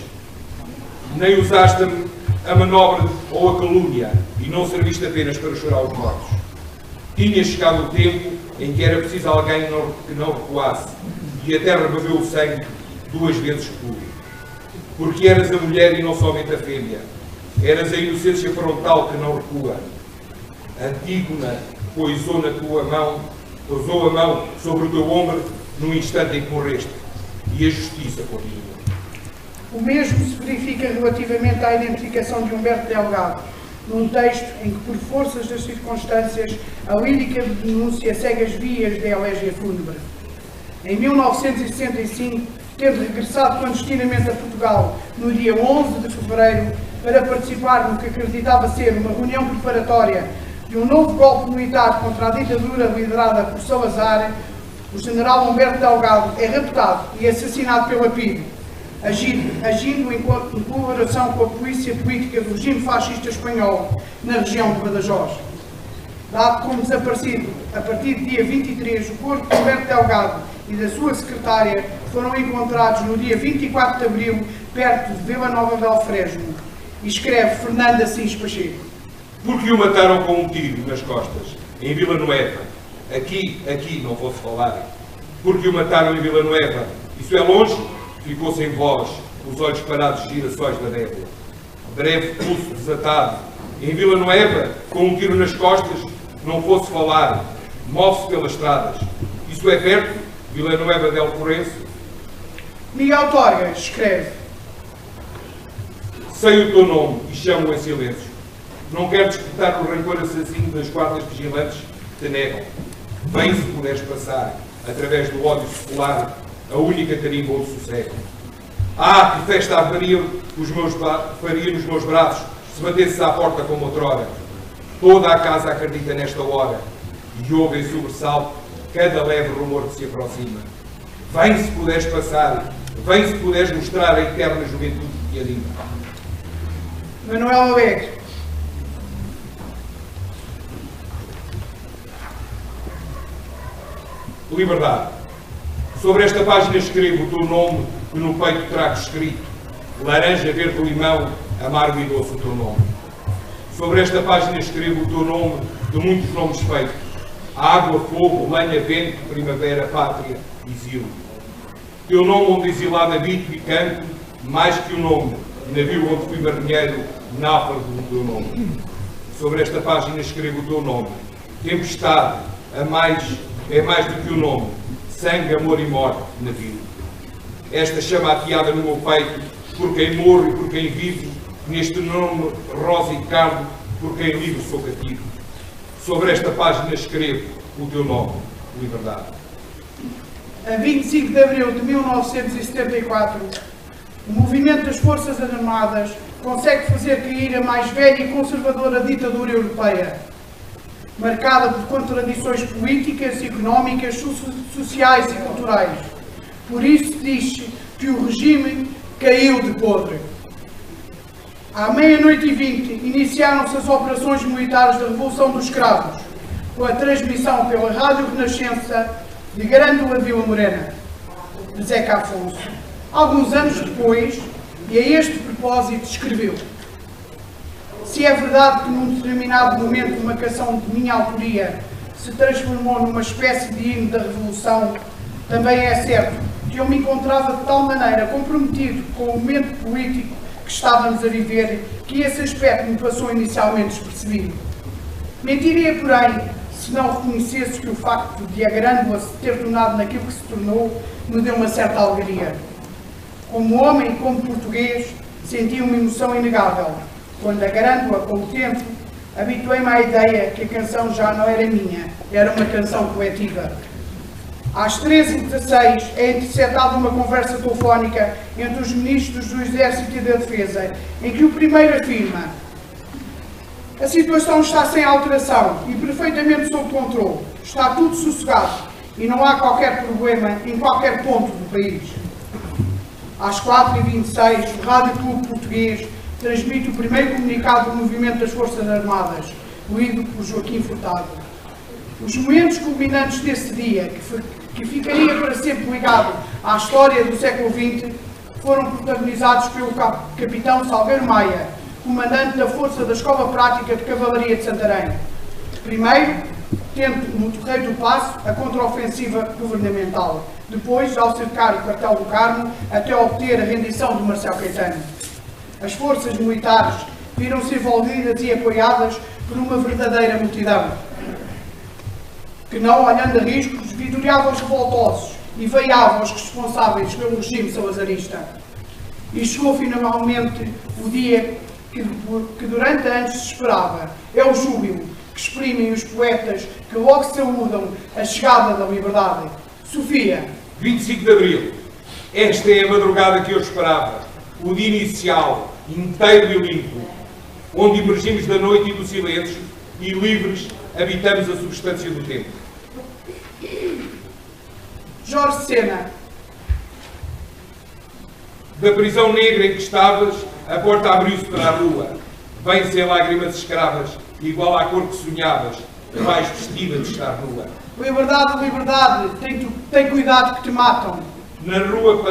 Speaker 16: Nem usaste a manobra ou a calúnia e não serviste apenas para chorar os mortos. Tinha chegado o tempo em que era preciso alguém que não recuasse e a terra bebeu o sangue 2 vezes puro. Porque eras a mulher e não somente a fêmea. Eras a inocência frontal que não recua. Antígona pousou a mão sobre o teu ombro no instante em que morreste. E a justiça continua.
Speaker 15: O mesmo se verifica relativamente à identificação de Humberto Delgado, num texto em que, por forças das circunstâncias, a lírica denúncia segue as vias da elégia fúnebre. Em 1965, tendo regressado clandestinamente a Portugal no dia 11 de fevereiro para participar no que acreditava ser uma reunião preparatória de um novo golpe militar contra a ditadura liderada por Salazar, o general Humberto Delgado é raptado e assassinado pela PIDE, agindo em colaboração com a polícia política do regime fascista espanhol na região de Badajoz. Dado como desaparecido, a partir do dia 23, o corpo de Humberto Delgado e da sua secretária foram encontrados no dia 24 de abril, perto de Vila Nova de Alfresno. E escreve Fernando Assis Pacheco.
Speaker 16: Porque o mataram com um tiro nas costas, em Vila Nueva. Aqui não posso falar. Porque o mataram em Vila Nueva. Isso é longe? Ficou sem voz, os olhos parados de girassóis da nébula. Breve pulso desatado. Em Vila Nueva, com um tiro nas costas, não fosse falar. Move-se pelas estradas. Isso é perto? Vila Nueva del Correnço.
Speaker 15: Miguel Torgas escreve.
Speaker 16: Sei o teu nome e chamo-o em silêncio. Não quero despertar o rancor assassino das guardas vigilantes que te negam. Vem se puderes passar, através do ódio secular, a única tarimba onde sossego. Ah, que festa faria nos meus braços se batesse à porta como outrora. Toda a casa acredita nesta hora e ouve em sobressalto cada leve rumor que se aproxima. Vem se puderes passar, vem se puderes mostrar a eterna juventude que anima.
Speaker 15: Manuel Alegre.
Speaker 16: Liberdade. Sobre esta página escrevo o teu nome que no peito trago escrito. Laranja, verde, limão, amargo e doce o teu nome. Sobre esta página escrevo o teu nome de muitos nomes feitos. Água, fogo, lenha, vento, primavera, pátria, exílio. Teu nome onde exilado habito e canto, mais que o nome, navio onde fui marinheiro, náufrago do teu nome. Sobre esta página escrevo o teu nome. Tempestade, é mais do que o nome. Sangue, amor e morte, navio. Esta chama ateada no meu peito, por quem morro e por quem vivo, neste nome rosa e cardo, por quem livre sou cativo. Sobre esta página escrevo o teu nome, liberdade.
Speaker 15: A 25 de abril de 1974, o movimento das Forças Armadas consegue fazer cair a mais velha e conservadora ditadura europeia, marcada por contradições políticas, económicas, sociais e culturais. Por isso diz-se que o regime caiu de podre. À 00h20 iniciaram-se as operações militares da Revolução dos Cravos, com a transmissão pela Rádio Renascença de Grândola Vila Morena, de Zeca Afonso. Alguns anos depois, e a este propósito escreveu: se é verdade que num determinado momento uma canção de minha autoria se transformou numa espécie de hino da Revolução, também é certo que eu me encontrava de tal maneira comprometido com o momento político que estávamos a viver, que esse aspecto me passou inicialmente despercebido. Mentiria, porém, se não reconhecesse que o facto de a Grândola se ter tornado naquilo que se tornou me deu uma certa alegria. Como homem e como português, senti uma emoção inegável. Quando agarrando-a com o tempo, habituei-me à ideia que a canção já não era minha, era uma canção coletiva. Às 13h16 é interceptada uma conversa telefónica entre os ministros do Exército e da Defesa, em que o primeiro afirma: a situação está sem alteração e perfeitamente sob controle, está tudo sossegado e não há qualquer problema em qualquer ponto do país. Às 4h26, o Rádio Clube Português transmite o primeiro comunicado do Movimento das Forças Armadas, lido por Joaquim Furtado. Os momentos culminantes desse dia, que ficaria para sempre ligado à história do século XX, foram protagonizados pelo capitão Salgueiro Maia, comandante da Força da Escola Prática de Cavalaria de Santarém. Primeiro, tendo no Torreiro do Paço a contraofensiva governamental. Depois, ao cercar o Quartel do Carmo, até obter a rendição de Marcelo Caetano. As forças militares viram-se envolvidas e apoiadas por uma verdadeira multidão, que, não olhando a riscos, vitoriava os revoltosos e veiava os responsáveis pelo regime salazarista. E chegou finalmente o dia que durante anos se esperava. É o júbilo que exprimem os poetas que logo saúdam a chegada da liberdade. Sofia.
Speaker 16: 25 de Abril. Esta é a madrugada que eu esperava. O dia inicial, inteiro e limpo, onde emergimos da noite e do silêncio e livres habitamos a substância do tempo.
Speaker 15: Jorge Sena.
Speaker 16: Da prisão negra em que estavas, a porta abriu-se para a rua. Vem sem lágrimas escravas, igual à cor que sonhavas, vais vestida de estar nua.
Speaker 15: Liberdade, liberdade, tem cuidado que te matam.
Speaker 16: Na rua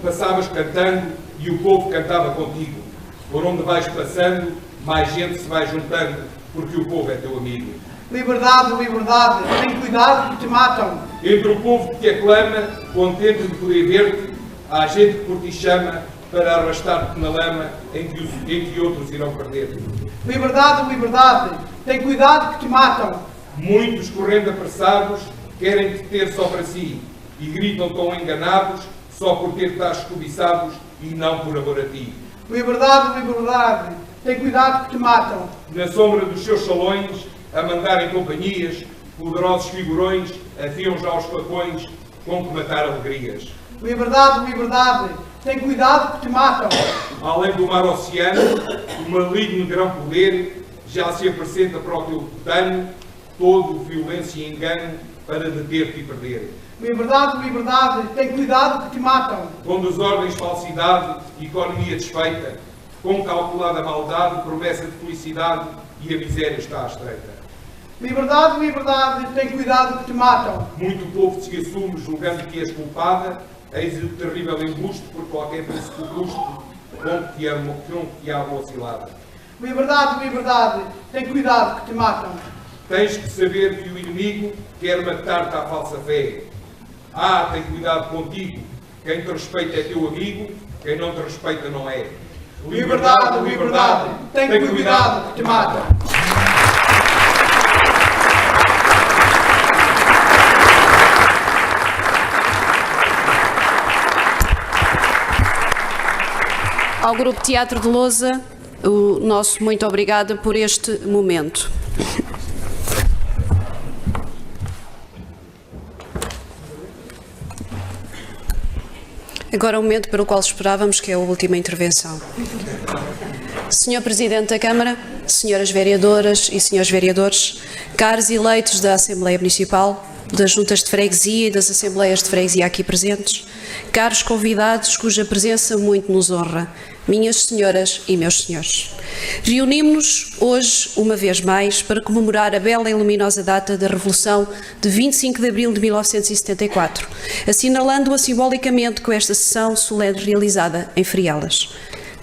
Speaker 16: passavas cantando e o povo cantava contigo. Por onde vais passando, mais gente se vai juntando, porque o povo é teu amigo.
Speaker 15: Liberdade, liberdade, tem cuidado que te matam.
Speaker 16: Entre o povo que te aclama, contente de poder ver-te, há gente que por ti chama para arrastar-te na lama em que outros irão perder.
Speaker 15: Liberdade, liberdade, tem cuidado que te matam.
Speaker 16: Muitos, correndo apressados, querem te ter só para si e gritam tão enganados só por ter estás cobiçados e não por amor a ti.
Speaker 15: Liberdade, liberdade, tem cuidado que te matam.
Speaker 16: Na sombra dos seus salões, a mandarem companhias, poderosos figurões afiam já os facões com que matar alegrias.
Speaker 15: Liberdade, liberdade, tem cuidado que te matam.
Speaker 16: Além do mar oceano, o maligno grão poder já se apresenta para o teu dano, todo violência e engano para deter-te e perder.
Speaker 15: Liberdade, liberdade, tem cuidado que te matam.
Speaker 16: Com desordens, falsidade, economia desfeita, com calculada maldade, promessa de felicidade e a miséria está à estreita.
Speaker 15: Liberdade, liberdade, tem cuidado que te matam.
Speaker 16: Muito povo se assume julgando que és culpada, eis o terrível embuste por qualquer príncipe custo, com que te há vacilada.
Speaker 15: Liberdade, liberdade, tem cuidado que te matam.
Speaker 16: Tens que saber que o inimigo quer matar-te à falsa fé. Ah, tem cuidado contigo. Quem te respeita é teu amigo, quem não te respeita não é.
Speaker 15: Liberdade, liberdade, tem cuidado que te matam.
Speaker 1: Ao Grupo Teatro de Lousa, o nosso muito obrigada por este momento. Agora o momento pelo qual esperávamos, que é a última intervenção. Senhor Presidente da Câmara, senhoras vereadoras e senhores vereadores, caros eleitos da Assembleia Municipal, das juntas de freguesia e das assembleias de freguesia aqui presentes, caros convidados cuja presença muito nos honra, minhas senhoras e meus senhores. Reunimos-nos hoje, uma vez mais, para comemorar a bela e luminosa data da Revolução de 25 de Abril de 1974, assinalando-a simbolicamente com esta sessão solene realizada em Frielas.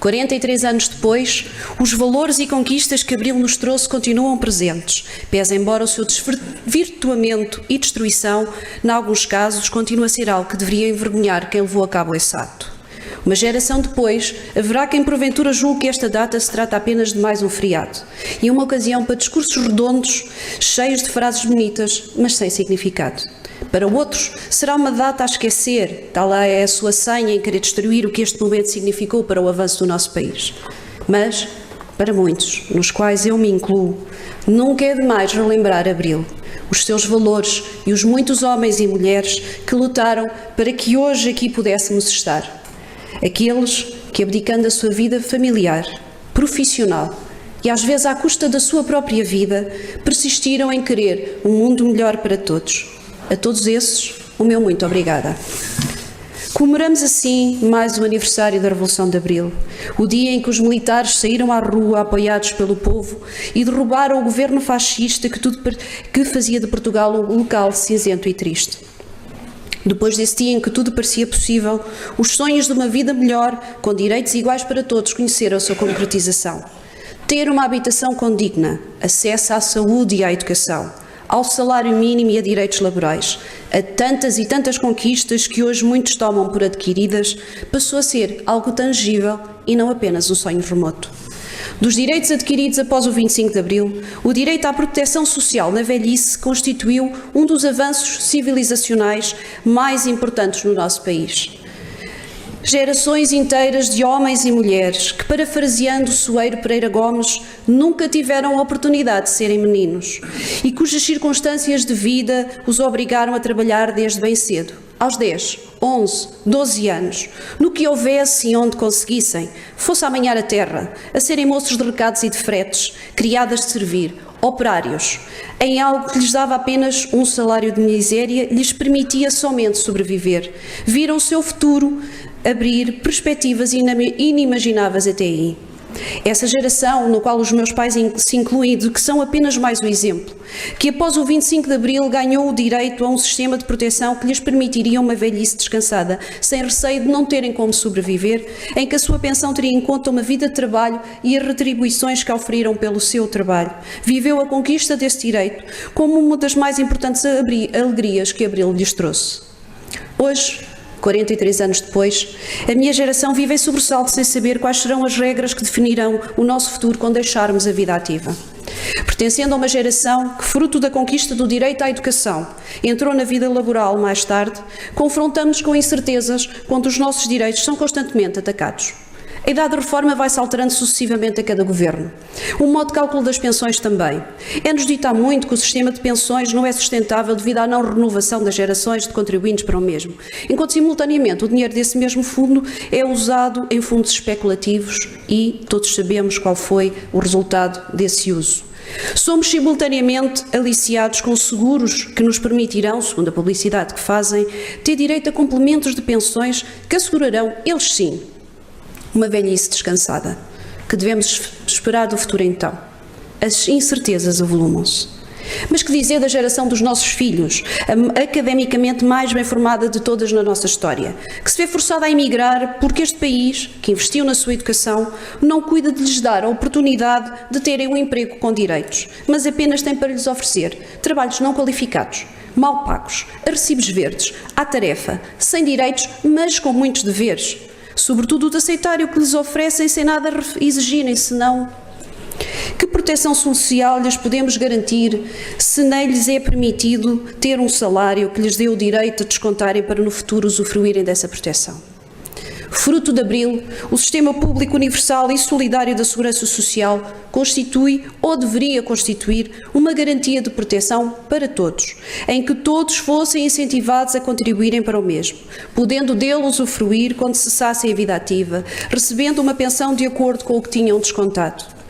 Speaker 1: 43 anos depois, os valores e conquistas que Abril nos trouxe continuam presentes, pese embora o seu desvirtuamento e destruição, em alguns casos, continua a ser algo que deveria envergonhar quem levou a cabo esse ato. Uma geração depois, haverá quem porventura julgue que esta data se trata apenas de mais um feriado e uma ocasião para discursos redondos, cheios de frases bonitas, mas sem significado. Para outros, será uma data a esquecer, tal é a sua senha em querer destruir o que este momento significou para o avanço do nosso país. Mas, para muitos, nos quais eu me incluo, nunca é demais relembrar Abril, os seus valores e os muitos homens e mulheres que lutaram para que hoje aqui pudéssemos estar. Aqueles que, abdicando da sua vida familiar, profissional e às vezes à custa da sua própria vida, persistiram em querer um mundo melhor para todos. A todos esses, o meu muito obrigada. Comemoramos assim mais o aniversário da Revolução de Abril, o dia em que os militares saíram à rua apoiados pelo povo e derrubaram o governo fascista que fazia de Portugal um local cinzento e triste. Depois desse dia em que tudo parecia possível, os sonhos de uma vida melhor, com direitos iguais para todos, conheceram a sua concretização. Ter uma habitação condigna, acesso à saúde e à educação, ao salário mínimo e a direitos laborais, a tantas e tantas conquistas que hoje muitos tomam por adquiridas, passou a ser algo tangível e não apenas um sonho remoto. Dos direitos adquiridos após o 25 de Abril, o direito à proteção social na velhice constituiu um dos avanços civilizacionais mais importantes no nosso país. Gerações inteiras de homens e mulheres que, parafraseando Soeiro Pereira Gomes, nunca tiveram a oportunidade de serem meninos e cujas circunstâncias de vida os obrigaram a trabalhar desde bem cedo, aos 10, 11, 12 anos, no que houvesse e onde conseguissem, fosse a amanhar a terra, a serem moços de recados e de fretes, criadas de servir, operários, em algo que lhes dava apenas um salário de miséria, lhes permitia somente sobreviver. Viram o seu futuro abrir perspectivas inimagináveis até aí. Essa geração, no qual os meus pais se incluem, de que são apenas mais um exemplo, que após o 25 de Abril ganhou o direito a um sistema de proteção que lhes permitiria uma velhice descansada, sem receio de não terem como sobreviver, em que a sua pensão teria em conta uma vida de trabalho e as retribuições que oferiram pelo seu trabalho. Viveu a conquista desse direito como uma das mais importantes alegrias que Abril lhes trouxe. Hoje, 43 anos depois, a minha geração vive em sobressalto sem saber quais serão as regras que definirão o nosso futuro quando deixarmos a vida ativa. Pertencendo a uma geração que, fruto da conquista do direito à educação, entrou na vida laboral mais tarde, confrontamos-nos com incertezas quando os nossos direitos são constantemente atacados. A idade de reforma vai-se alterando sucessivamente a cada governo. O modo de cálculo das pensões também. É-nos dito há muito que o sistema de pensões não é sustentável devido à não renovação das gerações de contribuintes para o mesmo, enquanto simultaneamente o dinheiro desse mesmo fundo é usado em fundos especulativos e todos sabemos qual foi o resultado desse uso. Somos simultaneamente aliciados com seguros que nos permitirão, segundo a publicidade que fazem, ter direito a complementos de pensões que assegurarão, eles sim, uma velhice descansada. Que devemos esperar do futuro então? As incertezas avolumam-se. Mas que dizer da geração dos nossos filhos, a academicamente mais bem formada de todas na nossa história, que se vê forçada a emigrar porque este país, que investiu na sua educação, não cuida de lhes dar a oportunidade de terem um emprego com direitos, mas apenas tem para lhes oferecer trabalhos não qualificados, mal pagos, a recibos verdes, à tarefa, sem direitos, mas com muitos deveres. Sobretudo de aceitarem o que lhes oferecem sem nada exigirem, senão que proteção social lhes podemos garantir se nem lhes é permitido ter um salário que lhes dê o direito de descontarem para no futuro usufruírem dessa proteção? Fruto de Abril, o sistema público universal e solidário da segurança social constitui, ou deveria constituir, uma garantia de proteção para todos, em que todos fossem incentivados a contribuírem para o mesmo, podendo dele usufruir quando cessassem a vida ativa, recebendo uma pensão de acordo com o que tinham descontado.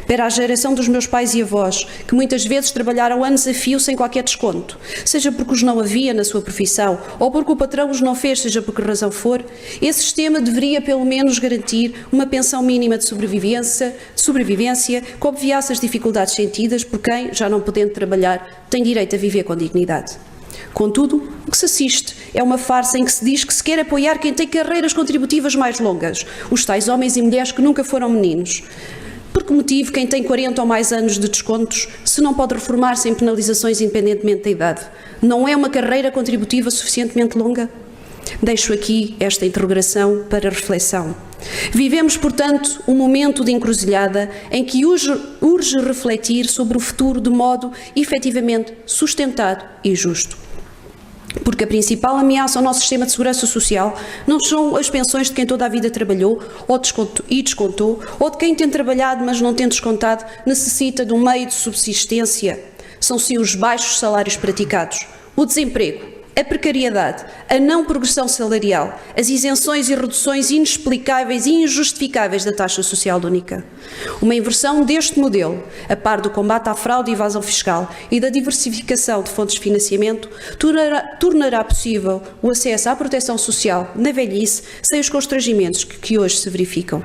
Speaker 1: Para a geração dos meus pais e avós, que muitas vezes trabalharam anos a fio sem qualquer desconto, seja porque os não havia na sua profissão ou porque o patrão os não fez, seja por que razão for, esse sistema deveria pelo menos garantir uma pensão mínima de sobrevivência que obviasse as dificuldades sentidas por quem, já não podendo trabalhar, tem direito a viver com dignidade. Contudo, o que se assiste é uma farsa em que se diz que se quer apoiar quem tem carreiras contributivas mais longas, os tais homens e mulheres que nunca foram meninos. Por que motivo quem tem 40 ou mais anos de descontos se não pode reformar sem penalizações independentemente da idade? Não é uma carreira contributiva suficientemente longa? Deixo aqui esta interrogação para reflexão. Vivemos, portanto, um momento de encruzilhada em que urge refletir sobre o futuro de modo efetivamente sustentado e justo. Porque a principal ameaça ao nosso sistema de segurança social não são as pensões de quem toda a vida trabalhou e descontou, ou de quem tem trabalhado mas não tem descontado, necessita de um meio de subsistência. São sim os baixos salários praticados, o desemprego, a precariedade, a não progressão salarial, as isenções e reduções inexplicáveis e injustificáveis da taxa social única. Uma inversão deste modelo, a par do combate à fraude e evasão fiscal e da diversificação de fontes de financiamento, tornará possível o acesso à proteção social na velhice sem os constrangimentos que hoje se verificam.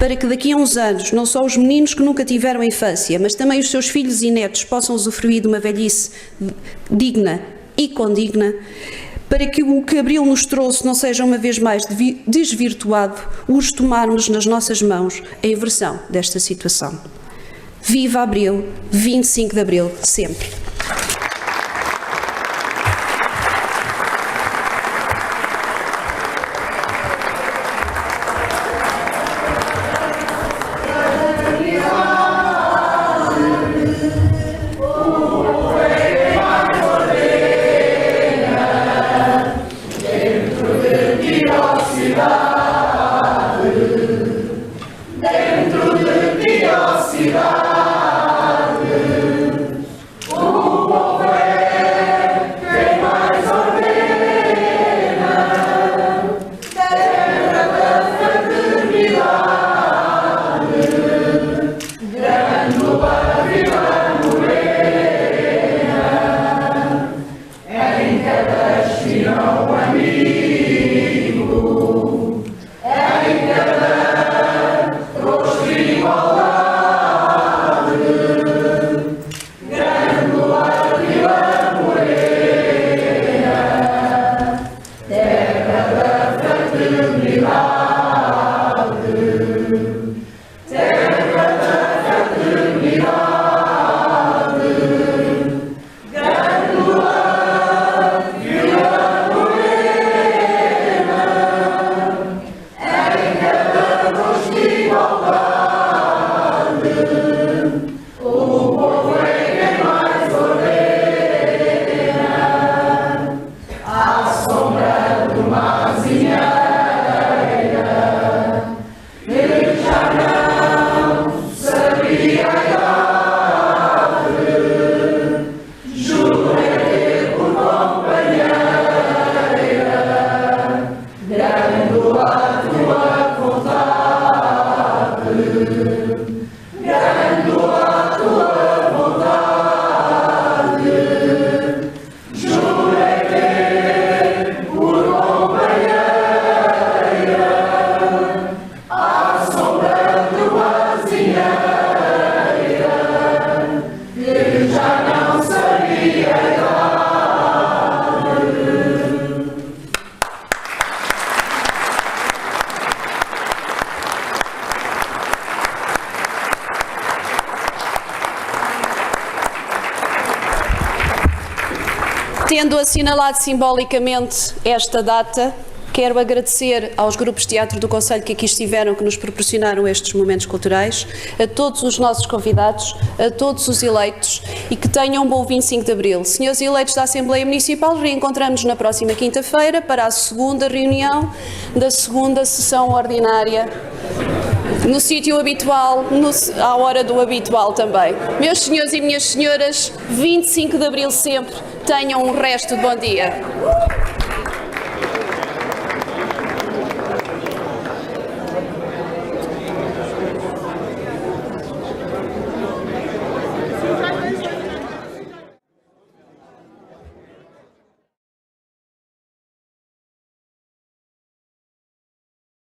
Speaker 1: Para que daqui a uns anos, não só os meninos que nunca tiveram a infância, mas também os seus filhos e netos possam usufruir de uma velhice digna e condigna, para que o que Abril nos trouxe não seja uma vez mais desvirtuado, os tomarmos nas nossas mãos a inversão desta situação. Viva Abril, 25 de Abril, sempre! Tendo assinalado simbolicamente esta data, quero agradecer aos grupos de teatro do Conselho que aqui estiveram, que nos proporcionaram estes momentos culturais, a todos os nossos convidados, a todos os eleitos e que tenham um bom 25 de Abril. Senhores eleitos da Assembleia Municipal, reencontramos-nos na próxima quinta-feira para a segunda reunião da segunda sessão ordinária, no sítio habitual, à hora do habitual também. Meus senhores e minhas senhoras, 25 de Abril sempre, tenham um resto de bom dia.